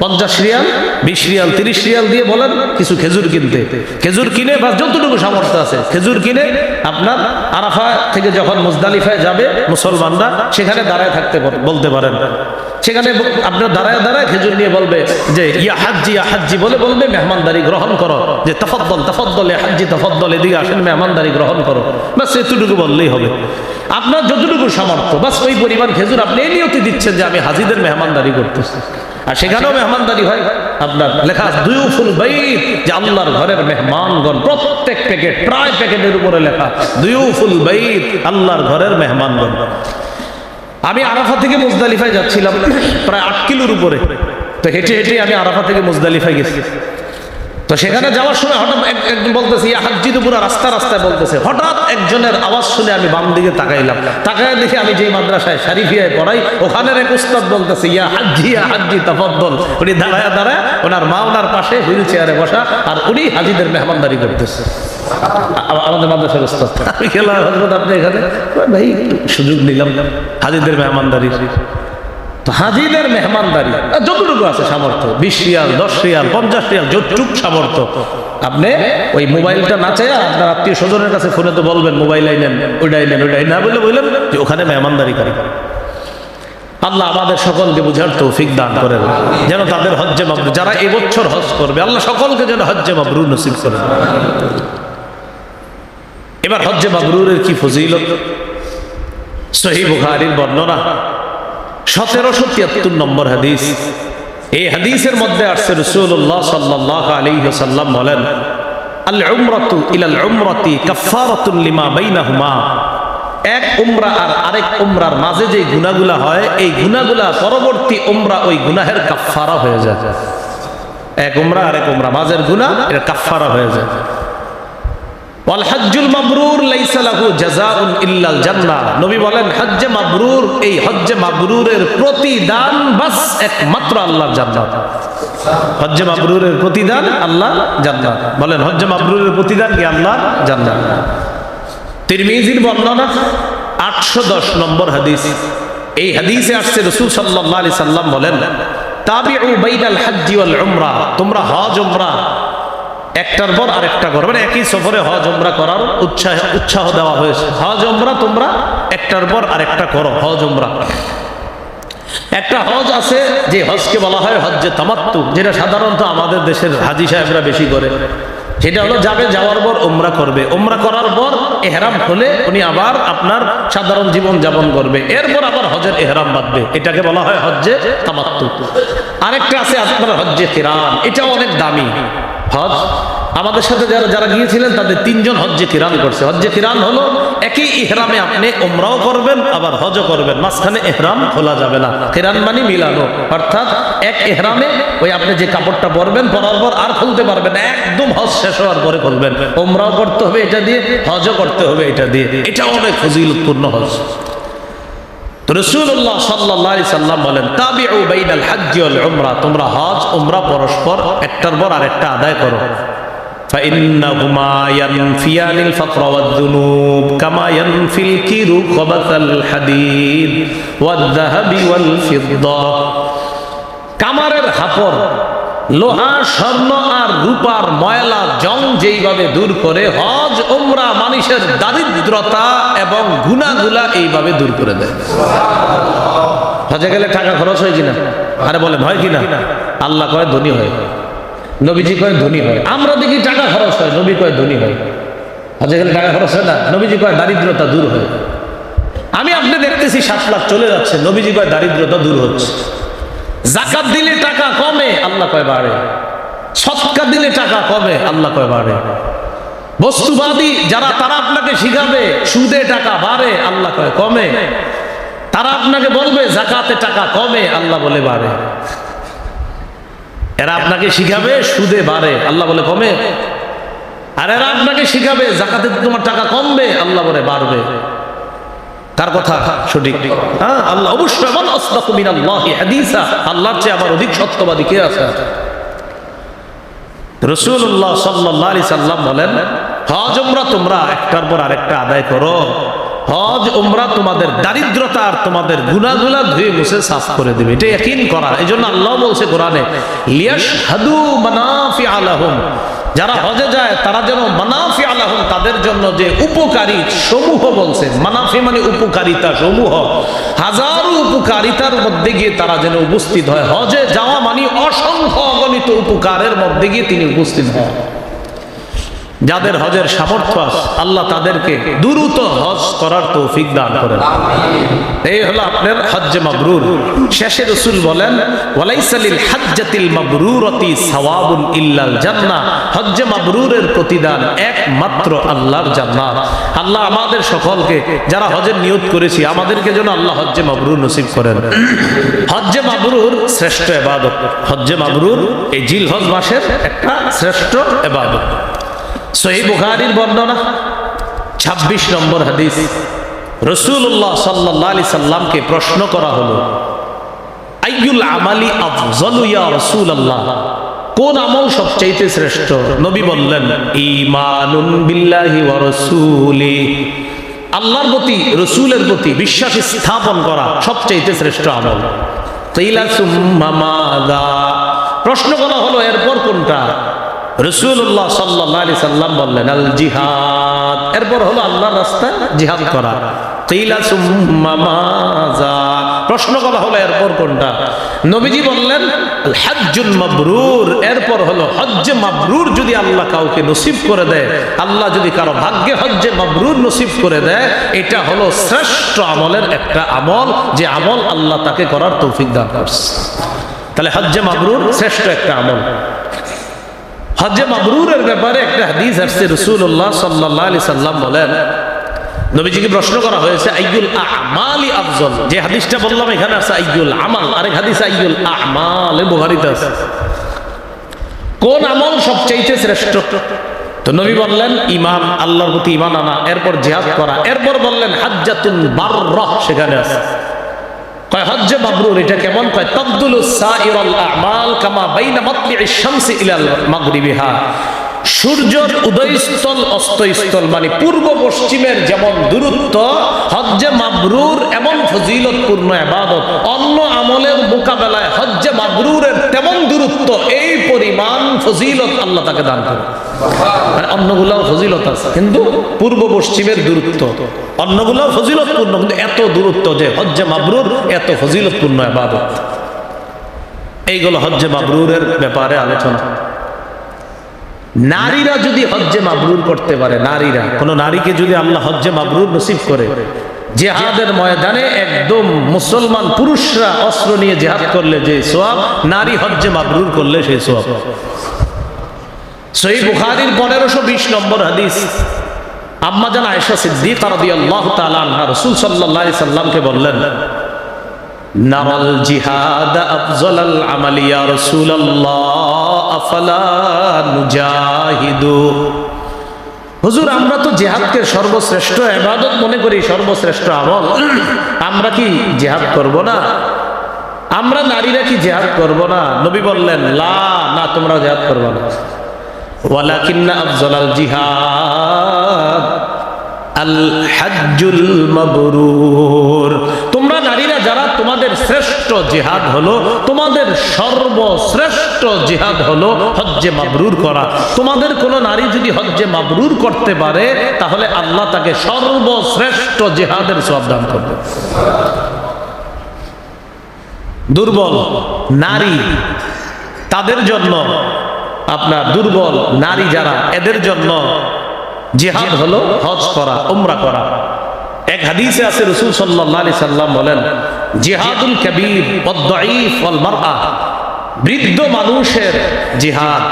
50 রিয়াল, 20 রিয়াল, 30 রিয়াল দিয়ে বলেন কিছু খেজুর কিনতে, খেজুর কিনে বা যতটুকু সামর্থ্য আছে খেজুর কিনে আপনার আরাফা থেকে যখন মুজদালিফায় যাবে মুসলমানরা, সেখানে দাঁড়ায় থাকতে বলতে পারেন। সেখানে আপনার দাঁড়ায় দাঁড়ায় খেজুর নিয়ে বলবে যে ইয়া হাজ্জি বলে বলবে মেহমানদারি গ্রহণ করো, যে তাফাদ্দল তাফাদ্দল ইয়া হাজ্জি তাফাদ্দল, এদিকে আসেন মেহমানদারি গ্রহণ করো, বাস এতটুকু বললেই হবে। আপনার যতটুকু সামর্থ্য, বাস ওই পরিমাণ খেজুর আপনি এই নিয়তে দিচ্ছেন যে আমি হাজিদের মেহমানদারি করতেছি। আর সেখানেও মেহমানদারি হয়, আপনার লেখা দুয়ুফুল বাইত, যে আল্লাহর ঘরের মেহমানগণ, প্রত্যেক প্যাকেট, প্রায় প্যাকেটের উপরে লেখা দুয়ুফুল বাইত, আল্লাহর ঘরের মেহমানগণ। আমি আরাফা থেকে মুজদালিফায় যাচ্ছিলাম, প্রায় 8 কিলোর উপরে, তো হেঁটে হেঁটে আমি আরাফা থেকে মুজদালিফায় গেছি। তো সেখানে যাওয়ার সময় হঠাৎ একজন বলতেছে ইয়া হাজ্জি, তো পুরো রাস্তায় বলতেছে। হঠাৎ একজনের আওয়াজ শুনে আমি বাম দিকে তাকাইলাম, তাকায় দেখি আমি যেই মাদ্রাসায় শারিফিয়ায় পড়াই, ওখানের এক উস্তাদ বলতেছে ইয়া হাজ্জি তাফাদ্দল। উনি দাঁড়ায় দাঁড়ায়, ওনার মা ওনার পাশে হুইল চেয়ারে বসা, আর উনি হাজিদের মেহমানদারি করতেছে, আমাদের মাদ্রাসার উস্তাদ। আমি গেলাম, হযরত আপনি এখানে? ভাই সুযোগ নিলাম হাজিদের মেহমানদারি। তো হাজিদের মেহমানদারি যতটুকু আছে সামর্থ্য, 20 রিয়াল, 10 রিয়াল, 50 রিয়াল, যতটুকু সামর্থ্য, আপনি ওই মোবাইলটা না চাইয়া আপনার আত্মীয় স্বজনের কাছে ফোনে তো বলবেন মোবাইল আইনেন, ওইটাই নেন, ওইটাই না বললে বললেন যে ওখানে মেহমানদারি করে। আল্লাহ আমাদের সকলকে বুঝার তৌফিক দান করেন, যেন তাদের হজ্জে মাবরুর, যারা এবছর হজ করবে, আল্লাহ সকলকে যেন হজ্জে মাবরুর নসিব করেন। এবার হজ্জে মাবরুরের কি ফজিলত? সহিহ বুখারীর বর্ণনা 1773 নম্বর হাদিস। এই হাদিসের মধ্যে আসছে রাসূলুল্লাহ সাল্লাল্লাহু আলাইহি ওয়াসাল্লাম বলেন, আল উমরাতু ইলাল উমরাতি কাফফারাতুন লিমা বাইনাহুমা। এক উমরা আর আরেক উমরার মাঝে যে গুনাহগুলা হয়, এই গুনাহগুলা পরবর্তী উমরা ওই গুনাহের কাফফারা হয়ে যায়। এক উমরা আরেক উমরা মাঝের গুনাহ এটা কাফফারা হয়ে যায়। ওয়াল হজ্জুল মাবরুর লাইসা লাহু জাযাউন ইল্লাল জান্নাহ। নবী বলেন হজ্জে মাবরুর, এই হজ্জে মাবরুরের প্রতিদান বাস একমাত্র আল্লাহর জান্নাত। হজ্জে মাবরুরের প্রতিদান আল্লাহ জান্নাত। বলেন হজ্জে মাবরুরের প্রতিদান কি? আল্লাহর জান্নাত। তিরমিজির বর্ণনা 810 নম্বর হাদিস। এই হাদিসে আসছে রাসূল সাল্লাল্লাহু আলাইহি সাল্লাম বলেন, তাবিউ বাইনাল হজ্জি ওয়াল উমরা। তোমরা হজ উমরা একটার পর আরেকটা করো, মানে একই সফরে হজ উমরা করার উৎসাহ দেওয়া হয়েছে। হজ উমরা তোমরা একটার পর আরেকটা করো। হজ উমরা একটা হজ আছে যে হজকে বলা হয় হজ্জে তামাত্তু, যেটা সাধারণত আমাদের দেশের হাজী সাহেবরা বেশি করে। সেটা হলো যাবে, যাওয়ার পর উমরা করবে, উমরা করার পর ইহরাম খুলে উনি আবার আপনার সাধারণ জীবন যাপন করবে, এরপর আবার হজের ইহরাম বাঁধবে। এটাকে বলা হয় হজ্জে তামাত্তু। আরেকটা আছে আপনার হজ্জে কিরান, এটাও অনেক দামি হজ। আমাদের সাথে যারা গিয়েছিলেন তাদের 3 জন হজ্জে কিরান করছে। হজ্জে কিরান হলো একই ইহরামে আপনি উমরাও করবেন আবার হজও করবেন, মাঝখানে ইহরাম খোলা যাবে না। কিরান মানে মিলানো, অর্থাৎ এক ইহরামে ওই আপনি যে কাপড়টা পরবেন, পরার পর আর খুলতে পারবেন না, একদম হজ শেষ হওয়ার পরে খুলবেন। উমরাও করতে হবে এটা দিয়ে, হজও করতে হবে এটা দিয়ে। এটা অনেক ফজিলতপূর্ণ হজ। রাসূলুল্লাহ সাল্লাল্লাহু আলাইহি সাল্লাম বলেন, তাবিউ বাইনাল হজ্জি ওয়াল উমরা। তোমরা হজ উমরা পরস্পর একটার পর আরেকটা আদায় করো। فإنهما ينفيان الفقر والذنوب كما ينفي الكير خبث الحديد والذهب والفضة। কামারের হাপর, লোহা স্বর্ণ আর রূপার ময়লা জং যেইভাবে দূর করে, হজ উমরা মানুষের দারিদ্রতা এবং গুনাহগুলা এইভাবে দূর করে দেয়। হজে গেলে টাকা খরচ হয় কিনা? আরে বলেন হয় কিনা? আল্লাহ কয় ধনী হয়, নবীজি কয় ধনী হয়। আমরা দেখি টাকা খরচ হয়, নবী কয় ধনী হয়। হজে গেলে টাকা খরচ হয় না, নবীজি কয় দারিদ্রতা দূর হয়। আমি আপনি দেখতেছি 7 লাখ চলে যাচ্ছে, নবীজি কয় দারিদ্রতা দূর হচ্ছে। যাকাত দিলে টাকা কমে, আল্লাহ কয় বাড়ে। সদকা দিলে টাকা কমে, আল্লাহ কয় বাড়ে। বস্তুবাদী যারা, তারা আপনাকে শিখাবে সুদে টাকা বাড়ে, আল্লাহ কয় কমে। তারা আপনাকে বলবে যাকাতে টাকা কমে, আল্লাহ বলে বাড়ে। এরা আপনাকে শিখাবে সুদে বাড়ে, আল্লাহ বলে কমে। আর এরা আপনাকে শিখাবে যাকাতে তোমার টাকা কমবে, আল্লাহ বলে বাড়বে। কার কথা সঠিক? হ্যাঁ, আল্লাহ অবশ্যই। মান আসদাকু মিনাল্লাহি হাদিসা। আল্লাহর চেয়ে আবার অধিক সত্যবাদী কে আছে? রাসূলুল্লাহ সাল্লাল্লাহু আলাইহি সাল্লাম বলেন, হজ উমরা তোমরা একটার পর আরেকটা আদায় করো। হজ উমরা তোমাদের দারিদ্রতা আর তোমাদের গুনাহগুলা ধুয়ে মুছে সাফ করে দিবে। এটা ইয়াকিন করা। এইজন্য আল্লাহ বলছে কোরআনে, লিয়াশহাদু মানাফিআ লাহুম। যারা হজে যায় তারা যেন মানাফিআ লাহুম, তাদের জন্য যে উপকারী সমূহ, বলছে মানাফি মানে উপকারিতা সমূহ, হাজারো উপকারিতার মধ্যে গিয়ে তারা যেন উপস্থিত হয়। হজে যাওয়া মানে অসংখ্য অগণিত উপকারের মধ্যে গিয়ে তিনি উপস্থিত হয়। যাদের হজের সামর্থ্য আছে, আল্লাহ তাদেরকে দ্রুত হজ করার তৌফিক দান করেন। এই হলো আপনার হজ্জে মাবরুর। শেষে রাসূল বলেন, ওয়ালাইসা লিল হাজ্জাতিল মাবরুরাতি সাওয়াবুন ইল্লাল জান্নাহ। হজ্জে মাবরুরের প্রতিদান একমাত্র আল্লাহর জান্নাত। আল্লাহ আমাদের সকলকে, যারা হজের নিয়ত করেছি, আমাদেরকে যেন আল্লাহ হজ্জে মাবরুর নসিব করেন। হজ্জে মাবরুর শ্রেষ্ঠ ইবাদত। হজ্জে মাবরুর এই জিলহজ মাসের একটা শ্রেষ্ঠ ইবাদত। সহিহ বুখারীর বর্ণনা 26 নম্বর হাদিস। রাসূলুল্লাহ সাল্লাল্লাহু আলাইহি সাল্লামকে প্রশ্ন করা হলো, আইয়ুল আমালি আফযালু ইয়া রাসূলুল্লাহ, কোন আমল সবচেয়ে শ্রেষ্ঠ? নবী বললেন, ঈমানুন বিল্লাহি ওয়া রাসূলিহি, আল্লাহর প্রতি রাসূলের প্রতি বিশ্বাস স্থাপন করা সবচেয়ে শ্রেষ্ঠ আমল। কিলা সুম্মা মাযা, প্রশ্ন করা হলো এরপর কোনটা? রাসূলুল্লাহ সাল্লাল্লাহু আলাইহি সাল্লাম বললেন, আল জিহাদ, এরপর হলো আল্লাহর রাস্তায় জিহাদ করা। কিলা সুম্মা মাযা, প্রশ্ন করা হলো এরপর কোনটা? নবীজি বললেন, আল হজ্জুল মাবরুর, এরপর হলো হজ্জে মাবরুর। যদি আল্লাহ কাউকে নসিব করে দেয়, আল্লাহ যদি কারো ভাগ্যে হজ্জে মাবরুর নসিব করে দেয়, এটা হলো শ্রেষ্ঠ আমলের একটা আমল, যে আমল আল্লাহ তাকে করার তৌফিক দান করছে। তাহলে হজ্জে মাবরুর শ্রেষ্ঠ একটা আমল। হজ্জে মাবরুরের ব্যাপারে একটা হাদিস আসছে, রাসূলুল্লাহ সাল্লাল্লাহু আলাইহি সাল্লাম বলেন, নবীজিকে প্রশ্ন করা হয়েছে আইয়ুল আমালি আফজল, যে হাদিসটা বললাম এখানে আছে আইয়ুল আমাল, আরেক হাদিস আইয়ুল আমাল, বুখারীতে আছে, কোন আমল সবচেয়ে শ্রেষ্ঠ? তো নবী বললেন ঈমান, আল্লাহর প্রতি ঈমান আনা, এরপর জিহাদ করা, এরপর বললেন হাজ্জাতুল বাররাহ, সেখানে আছে। কয় হজ্জে মাবরুর এটা কেমন? কয় তাবদুলুস সাইরাল আমাল কামা বাইনা মাতলি'ইশ শামসি ইলাল মাগরিবিহা, সূর্যের উদয়স্থল অস্তস্থল মানে পূর্ব পশ্চিমের যেমন দূরত্ব, হজ্জে মাবরুর এমন ফজিলতপূর্ণ ইবাদত, অন্য আমলের মোকাবেলায় হজ্জে মাবরুরের তেমন দূরত্ব, এই পরিমাণ ফজিলত আল্লাহ তাকে দান করে। মানে অন্যগুলাও ফজিলত আছে, কিন্তু পূর্ব পশ্চিমের দূরত্ব, অন্যগুলাও ফজিলতপূর্ণ, কিন্তু এত দূরত্ব যে হজ্জে মাবরুর এত ফজিলতপূর্ণ ইবাদত। এইগুলো হজ্জে মাবরুরের ব্যাপারে আলোচনা। নারীরা যদি হজ্জে মাবরুর করতে পারে, নারীরা, কোন নারীকে যদি আল্লাহ হজ্জে মাবরুর নসিব করে, জিহাদের ময়দানে একদম মুসলমান পুরুষরা অস্ত্র নিয়ে জিহাদ করলে যে সওয়াব, নারী হজ্জে মাবরুর করলে সেই সওয়াব। সহিহ বুখারীর 1520 নম্বর হাদিস, আম্মা জান আয়েশা সিদ্দিকা রাদিয়াল্লাহু তাআলা আনহা রাসূল সাল্লাল্লাহু আলাইহি সাল্লামকে বললেন, নারাল জিহাদ আফজালাল আমালি ইয়া রাসূলুল্লাহ আফালা নুজাহিদু। হুজুর, আমরা তো জিহাদকে সর্বশ্রেষ্ঠ ইবাদত মনে করি, সর্বশ্রেষ্ঠ আমল, আমরা কি জিহাদ করব না? আমরা নারীরা কি জিহাদ করব না? নবী বললেন লা, না, তোমরা জিহাদ করবে না। ওয়ালাকিন্না আফজালাল জিহাদ আল হাজ্জুল মাবরুর, তোমরা নারীরা যারা, তোমাদের শ্রেষ্ঠ জিহাদ হলো, তোমাদের সর্বশ্রেষ্ঠ জিহাদ হলো হজ্জে মাবরুর করা। তোমাদের কোন নারী যদি হজ্জে মাবরুর করতে পারে, তাহলে আল্লাহ তাকে সর্বশ্রেষ্ঠ জিহাদের সওয়াব দান করবে। দুর্বল নারী, তাদের জন্য, আপনার দুর্বল নারী যারা, এদের জন্য জিহাদ হলো হজ করা, উমরা করা। এক হাদিসে আছে রাসূল সাল্লাল্লাহু আলাইহি সাল্লাম বলেন, জিহাদুল কাবীর ওয়াদ-দাঈফ ওয়াল মারআ, বৃদ্ধ মানুষের জিহাদ,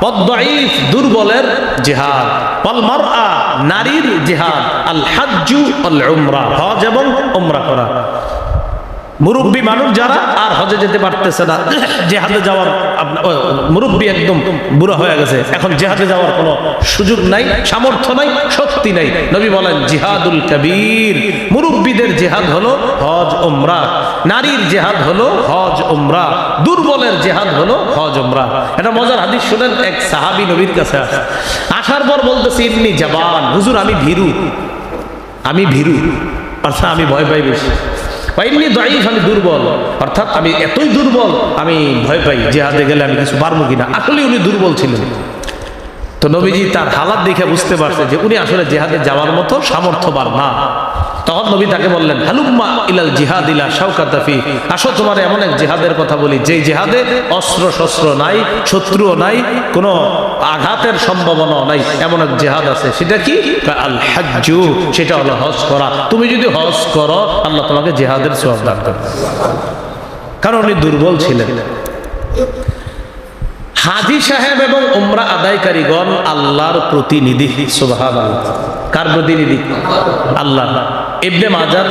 ওয়াদ-দাঈফ দুর্বলের জিহাদ, ওয়াল মারআ নারীর জিহাদ, আল হাজ্জু ওয়াল উমরা, হজ এবং উমরা করা। মুরব্বী মানুষ যারা আর হজে যেতে পারতেছে না, জিহাদে যাওয়ার, মুরব্বী একদম বুড়া হয়ে গেছে, এখন জিহাদে যাওয়ার কোনো সুযোগ নাই, সামর্থ্য নাই, শক্তি নাই, নবী বলেন জিহাদুল কাবীর, মুরব্বীদের জিহাদ হলো হজ উমরা, নারীর জিহাদ হলো হজ উমরা, দুর্বলের জিহাদ হলো হজ উমরা। এটা মজার হাদিস শুনেন, এক সাহাবী নবীর কাছে আসার পর বলতেছে ইন্নী জাবান, হুজুর আমি ভীরু, আমি ভীরু, অর্থাৎ আমি ভয় পাই বেশি। ইন্নী দাঈফ, আমি দুর্বল, অর্থাৎ আমি এতই দুর্বল, আমি ভয় পাই জিহাদে গেলে আমি কিছু পারবো কিনা। আসলে উনি দুর্বল ছিলেন। তো নবীজি তার হালাত দেখে বুঝতে পারছে যে উনি আসলে জিহাদে যাওয়ার মতো সামর্থ্যবান না। তখন নবী তাকে বললেন হালুম্মা ইলাল জিহাদ ইলা শাওকাতা ফি, আসো তোমার এমন এক জিহাদের কথা বলি, যেই জিহাদে অস্ত্র শস্ত্র নাই, শত্রুও নাই, কোনো আঘাতের সম্ভাবনাও নাই, এমন এক জিহাদ আছে। সেটা কি? আল হাজ্জু, সেটা হলো হজ করা। তুমি যদি হজ করো, আল্লাহ তোমাকে জিহাদের সওয়াব দান করবে। কারণ উনি দুর্বল ছিলেন। হাজী সাহেব এবং উমরা আদায়কারীগণ আল্লাহর প্রতিনিধি। সুবহানাল্লাহ। কার প্রতিনিধি? আল্লাহ। ইবনে মাজাহ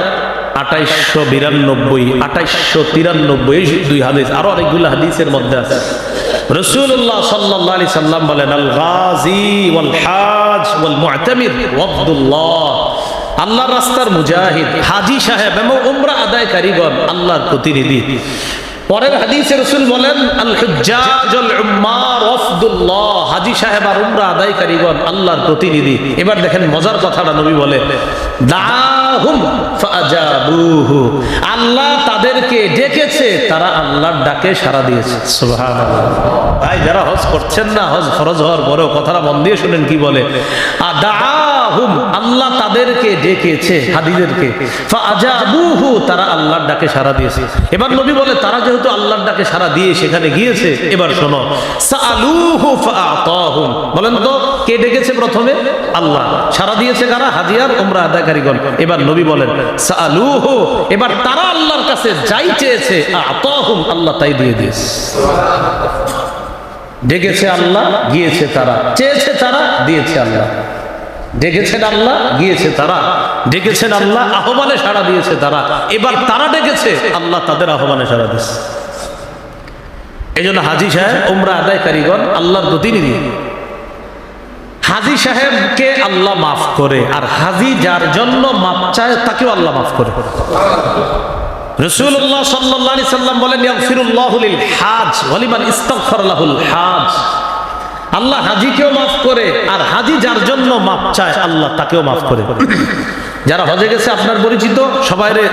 2892, 2893 দুই হাদিস, আরো অনেকগুলো হাদিসের মধ্যে আছে। রাসূলুল্লাহ সাল্লাল্লাহু আলাইহি সাল্লাম বলেন আল গাজী ওয়াল হাজ ওয়াল মু'তামির ওয়াবদুল্লাহ, আল্লাহর রাস্তার মুজাহিদ, হাজী সাহেব এবং উমরা আদায়কারীগণ আল্লাহর প্রতিনিধি। পরের হাদিসে রাসূল বলেন আল হুজ্জাজ ওয়াল উম্মার ওয়াফদুল্লাহ, হাজী সাহেব আর উমরা আদায়কারীগণ আল্লাহর প্রতিনিধি। এবার দেখেন মজার কথাটা নবী বলে দাহুম ফাআজাবুহু, আল্লাহ তাদেরকে ডেকেছে, তারা আল্লাহর ডাকে সাড়া দিয়েছে। সুবহানাল্লাহ। ভাই যারা হজ করছেন না, হজ ফরজ হওয়ার পরেও কথাটা মন দিয়ে শুনেন কি বলে, আদাহুম ফাদাআহুম, আল্লাহ তাদেরকে ডেকেছে হাদিদেরকে, ফাআজাবুহু, তারা আল্লাহর ডাকে সাড়া দিয়েছে। এবার নবী বলে তারা যেহেতু আল্লাহর ডাকে সাড়া দিয়ে সেখানে গিয়েছে, এবার শোনো, সাআলুহু ফাআতাহুম, বলেন তো কে ডেকেছে প্রথমে? আল্লাহ। সাড়া দিয়েছে কারা? হাজি আর উমরা আদায়কারীগণ। এবার নবী বলেন সাআলুহু, এবার তারা আল্লাহর কাছে যাই চেয়েছে, আতাহুম, আল্লাহ তাই দিয়ে দিয়েছে। ডেকেছে আল্লাহ, গিয়েছে তারা, চেয়েছে তারা, দিয়েছে আল্লাহ। ডেকেছেন আল্লাহ, গিয়েছে তারা, ডেকেছেন আল্লাহ, আহ্বানে সাড়া দিয়েছে তারা, এবার তারা ডেকেছে, আল্লাহ তাদের আহ্বানে সাড়া দিয়েছে। এই জন্য হাজি সাহেব উমরা আদায়কারীগণ আল্লাহর প্রতিনিধি। হাজি সাহেবকে আল্লাহ মাফ করে, আর হাজি যার জন্য মাফ চায় তাকেও আল্লাহ মাফ করে। রাসূলুল্লাহ সাল্লাল্লাহু আলাইহি সাল্লাম বলেন, ইয়াগফিরুল্লাহু লিল হাজ ওয়া লিমান ইস্তাগফার লাহুল হাজ। আল্লাহ হাজিকেও মাফ করে, আর হাজি যার জন্য মাফ চায় আল্লাহ তাকেও মাফ করে। যারা হজে গেছে আপনার পরিচিত, সবাইরে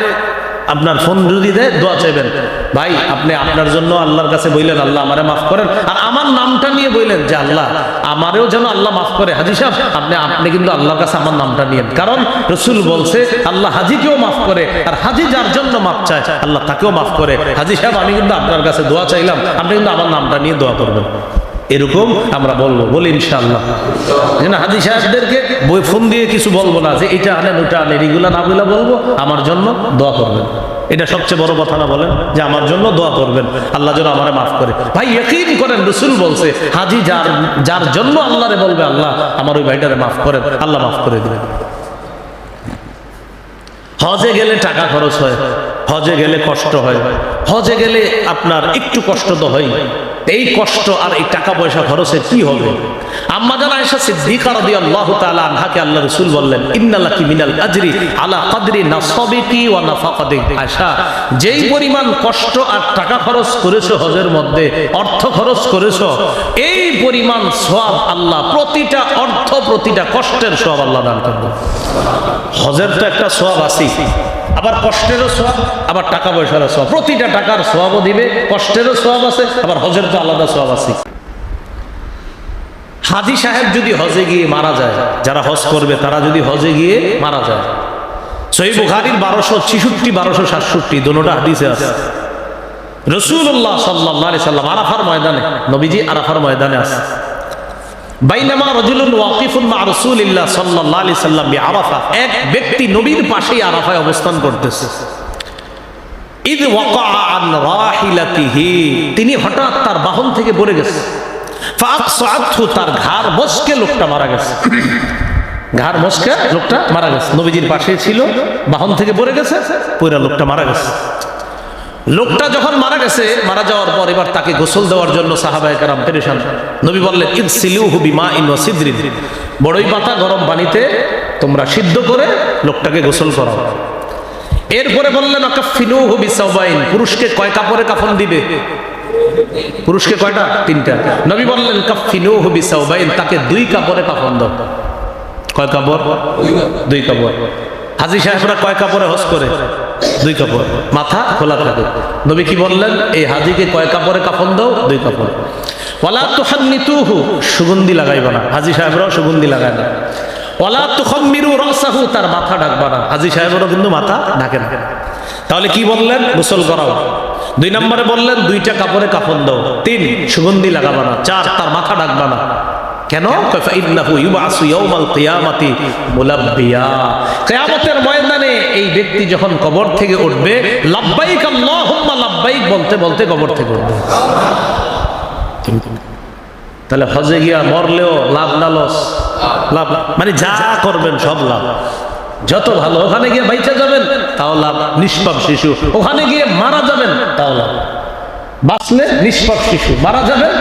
আপনার ফোন যদি দেয় দোয়া চাইবেন, ভাই আপনি আপনার জন্য আল্লাহর কাছে বললেন আল্লাহ আমারে মাফ করেন, আর আমার নামটা নিয়ে বললেন যে আল্লাহ আমারেও যেন আল্লাহ মাফ করে। হাজি সাহেব আপনি কিন্তু আল্লাহর কাছে আমার নামটা নিয়েন, কারণ রাসূল বলছে আল্লাহ হাজিকেও মাফ করে, আর হাজি যার জন্য মাফ চায় আল্লাহ তাকেও মাফ করে। হাজি সাহেব আমি কিন্তু আপনার কাছে দোয়া চাইলাম, আপনি কিন্তু আমার নামটা নিয়ে দোয়া করবেন। এরকম আমরা বলবো, বলি ইনশাআল্লাহ। হাজি সাহেবদেরকে বই ফোন দিয়ে কিছু বলবো না যে এটা আনেন ওটা আনেন, এগুলা না বলে বলবো আমার জন্য দোয়া করবেন। এটা সবচেয়ে বড় কথা না? বলেন যে আমার জন্য দোয়া করবেন, আল্লাহ যেন আমারে মাফ করে। ভাই ইয়াকিন করেন, রাসূল বলছে হাজি যার জন্য আল্লাহরে বলবে আল্লাহ আমার ওই ভাইটারে মাফ করেন, আল্লাহ মাফ করে দিবেন। হজে গেলে টাকা খরচ হয়, হজে গেলে কষ্ট হয়, হজে গেলে আপনার একটু কষ্ট তো হয়। এই কষ্ট আর এই টাকা পয়সা খরচে কি হবে? আম্মা জান আয়েশা সিদ্দিকা রাদিয়াল্লাহু তাআলা আনহাকে আল্লাহ রাসূল বললেন, ইন্নালাকি মিনাল আজরি আলা কদরি নাসাবিকি ওয়া নাফাকাতিকি। আয়েশা, যেই পরিমাণ কষ্ট আর টাকা খরচ করেছো হজের মধ্যে, অর্থ খরচ করেছো, এই পরিমাণ সওয়াব আল্লাহ প্রতিটা অর্থ প্রতিটা কষ্টের সওয়াব আল্লাহ দান করবে। হজের তো একটা সওয়াব আছে, আবার কষ্টেরও সওয়াব, আবার টাকা পয়সারও সওয়াব। প্রতিটা টাকার সওয়াবও দিবে, কষ্টেরও সওয়াব আছে, আবার হজের তো আলাদা সওয়াব আছে। হাজি সাহেব যদি হজে গিয়ে মারা যায়, যারা হজ করবে তারা যদি হজে গিয়ে মারা যায়, সহিহ বুখারীর 1266 1267 দুটোটা হাদিসে আছে। রাসূলুল্লাহ সাল্লাল্লাহু আলাইহি সাল্লাম আরাফার ময়দানে, নবীজি আরাফার ময়দানে আছে। বাইনামা রাজুলুন ওয়াকিফুন মা রাসূলিল্লাহ সাল্লাল্লাহু আলাইহি সাল্লাম বিআরাফা, এক ব্যক্তি নবীর পাশেই আরাফায় অবস্থান করতেছে। ইদ ওয়াকা আন রাহিলাতিহি, তিনি হঠাৎ তার বাহন থেকে পড়ে গেছে। ফাআকসাতহু, তার ঘাড় মচকে লোকটা মারা গেছে। ঘাড় মচকে লোকটা মারা গেছে, নবীজির পাশেই ছিল, বাহন থেকে পড়ে গেছে, পুরা লোকটা মারা গেছে। লোকটা যখন মারা গেছে, মারা যাওয়ার পর এবার তাকে গোসল দেওয়ার জন্য সাহাবায়ে কেরাম পেরেশান। নবী বললেন, ইগসিলুহু বিমাইন ওয়া সিদরিন, বড়ই পাতা গরম পানিতে তোমরা সিদ্ধ করে লোকটাকে গোসল করাও। এরপরে বললেন, আকাফিনুহু বিসাওবাইন, পুরুষকে কয় কাপড়ে কাফন দিবে? পুরুষকে কয়টা? 3টা। নবী বললেন, কাফিনুহু বিসাওবাইন, তাকে 2 কাপড়ে কাফন দাও। কয় কাপড়? 2 কাপড়। হাজি সাহেবরা কয় কাপড়ে হজ করে? 2 কাপড়, মাথা খোলা থাকে। নবী কি বললেন? এই হাজিকে কয় কাপড়ে কাফন দাও? 2 কাপড়। ওয়ালা তুহান্নিতুহু, সুগন্ধি লাগাইবা না, হাজি সাহেবরাও সুগন্ধি লাগায় না। ওয়ালা তুখাম্মিরু রাসাহু, তার মাথা ঢাকবা না, হাজি সাহেবরাও কিন্তু মাথা ঢাকে না। তাহলে কি বললেন? গোসল করাও। 2 নম্বরে বললেন 2টা কাপড়ে কাফন দাও। 3, সুগন্ধি লাগাবা না। 4, তার মাথা ঢাকবা না। কেন? ফাইন্নাহু ইউবাসু ইয়াউমাল কিয়ামাতি মুলাব্বিয়া, কিয়ামতের ময়দানে এই ব্যক্তি যখন কবর থেকে উঠবে, লাব্বাইক আল্লাহুম্মা লাব্বাইক বলতে বলতে কবর থেকে উঠবে। তাহলে হজে গিয়া মরলেও লাভ না লস? লাভ, মানে যা করবেন সব লাভ। যত ভালো, ওখানে গিয়ে বাইচা যাবেন তাও লাভ, নিষ্পাপ শিশু, ওখানে গিয়ে মারা যাবেন তাও লাভ। বাঁচলে নিষ্পাপ শিশু, মারা যাবেন,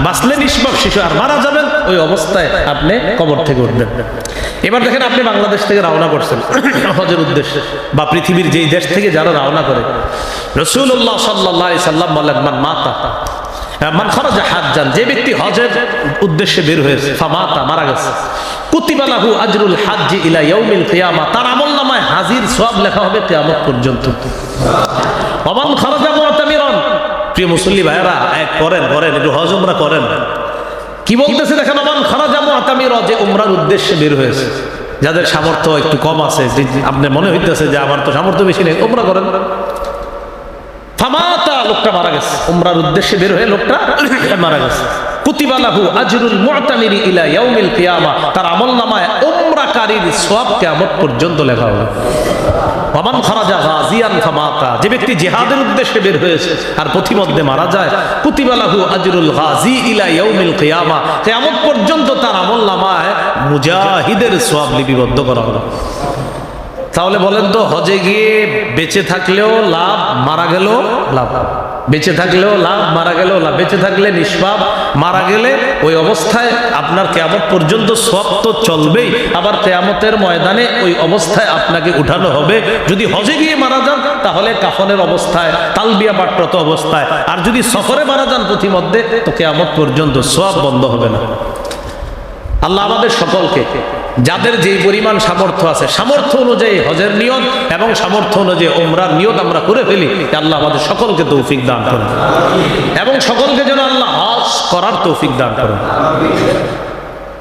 বাঁচলে নিষ্পাপ শিশু, আর মারা যাবেন ওই অবস্থায় আপনি কবর থেকে উঠবেন। এবার দেখেন, আপনি বাংলাদেশ থেকে রওনা করছেন হজের উদ্দেশ্যে, বা পৃথিবীর যেই দেশ থেকে যারা রওনা করে, রাসূলুল্লাহ সাল্লাল্লাহু আলাইহি সাল্লাম বলেন, মান মাতা মান খারাজা হাজ্জান, যে ব্যক্তি হজের উদ্দেশ্যে বের হয়েছে, ফামাতা, মারা গেছে, কুতিবা লাহু আজরুল হাজ্জি ইলা ইয়াউমিল কিয়ামা, তার আমলনামায় হাজির সওয়াব লেখা হবে কিয়ামত পর্যন্ত। ওয়া মান খারাজা মুতামিরান, প্রিয় মুসল্লি ভাইরা, করেন একটু হজ উমরা করেন। কি বলতেছে দেখেন, মান খারাজা মুতামিরা, যে উমরার উদ্দেশ্যে বের হয়েছে, যাদের সামর্থ্য একটু কম আছে, আপনি মনে হইতেছে যে আমার তো সামর্থ্য বেশি নেই, উমরা করেন, ফামাতা, লোকটা মারা গেছে, উমরার উদ্দেশ্যে বের হয়ে লোকটা মারা গেছে, কুতিবা লাহু আজরুল মুতামিরি ইলা ইয়াউমিল কিয়ামা, তার আমলনামায় উমরাকারীর সওয়াব কিয়ামত পর্যন্ত লেখা হবে। ওয়ামান খারাজা গাজিয়ান ফামাতা, যে ব্যক্তি জিহাদের উদ্দেশ্যে বের হয়েছে আর পথিমধ্যে মারা যায়, কুতিবা লাহু আজরুল গাজি ইলা ইয়াউমিল কিয়ামা, কিয়ামত পর্যন্ত তার আমলনামায় মুজাহিদের সওয়াব লিপিবদ্ধ করা হবে। তাহলে বলেন তো, হজে গিয়ে বেঁচে থাকলেও লাভ, মারা গেলেও লাভ, বেঁচে থাকলেও লাভ, মারা গেলেও লাভ। বেঁচে থাকলে নিষ্পাপ, মারা গেলে ওই অবস্থায় আপনার কিয়ামত পর্যন্ত সওয়াব তো চলবেই, আবার কিয়ামতের ময়দানে ওই অবস্থায় আপনাকে উঠানো হবে। যদি হজে গিয়ে মারা যান তাহলে কাফনের অবস্থায়, তালবিয়া পাঠরত অবস্থায়, আর যদি সফরে মারা যান পথিমধ্যে, তো কিয়ামত পর্যন্ত সওয়াব বন্ধ হবে না। আল্লাহ আমাদের সকলকে, যাদের যেই পরিমাণ সামর্থ্য আছে, সামর্থ্য অনুযায়ী হজের নিয়ত এবং সামর্থ্য অনুযায়ী উমরার নিয়ত আমরা করে ফেলি। আল্লাহ আমাদের সকলকে তৌফিক দান করেন এবং সকলকে যেন আল্লাহ হজ করার তৌফিক দান করেন।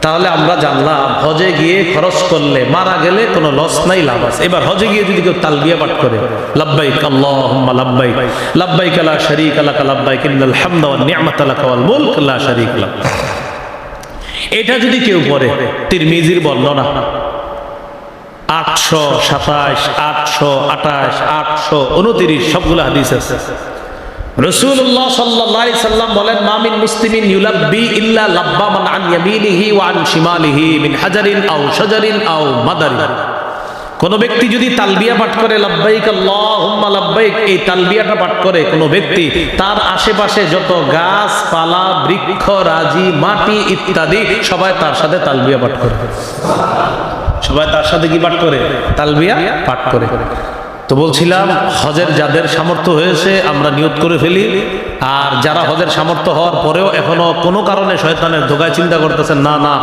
তাহলে আমরা জানলাম হজে গিয়ে খরচ করলে, মারা গেলে কোনো লস নাই, লাভ আছে। এবার হজে গিয়ে যদি কেউ তালবিয়া পাঠ করে, লাব্বাইক আল্লাহুম্মা লাব্বাইক, লাব্বাইক লা শারীকা লাকা লাব্বাইক, ইন্নাল হামদা ওয়ান নি'মাতা লাকা ওয়াল মুলক লা শারীকা লাক, এটা যদি কেউ পড়ে, তিরমিজির বর্ণনা 827, 828, 829 সবগুলো হাদিস আছে। রাসূলুল্লাহ সাল্লাল্লাহু আলাইহি সাল্লাম বলেন, মা মিন মুসলিমিন ইউলাব্বি ইল্লা লাব্বা মান আন ইয়ামিনিহি ওয়া আন শিমালিহি মিন হাজারিন আও শাজারিন আও মাদারিন। কোন ব্যক্তি যদি তালবিয়া পাঠ করে, লাব্বাইক আল্লাহুম্মা লাব্বাইক, এই তালবিয়াটা পাঠ করে কোন ব্যক্তি, তার আশেপাশে যত গাছপালা, বৃক্ষ, রাজি, মাটি ইত্যাদি সবাই তার সাথে তালবিয়া পাঠ করে। সবাই তার সাথে কি পাঠ করে? তালবিয়া পাঠ করে। তো বলছিলাম, হজের যাদের সামর্থ্য হয়েছে আমরা নিয়ত করে ফেলি, আর যারা হজের সামর্থ্য হওয়ার পরেও এখনো কোনো কারণে শয়তানের ধোকায় চিন্তা করতেছেন, না না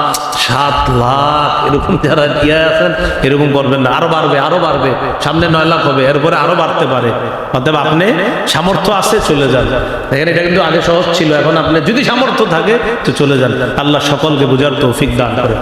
7 লাখ, এরকম যারা দিয়ে আছেন এরকম করবেন না, আরো বাড়বে, আরো বাড়বে, সামনে 9 লাখ হবে, এরপরে আরো বাড়তে পারে। অতএব আপনি সামর্থ্য আছে, চলে যান। দেখেন, এটা কিন্তু আগে সহজ ছিল, এখন আপনি যদি সামর্থ্য থাকে তো চলে যান। আল্লাহ সকলকে বুঝার তৌফিক দান করে।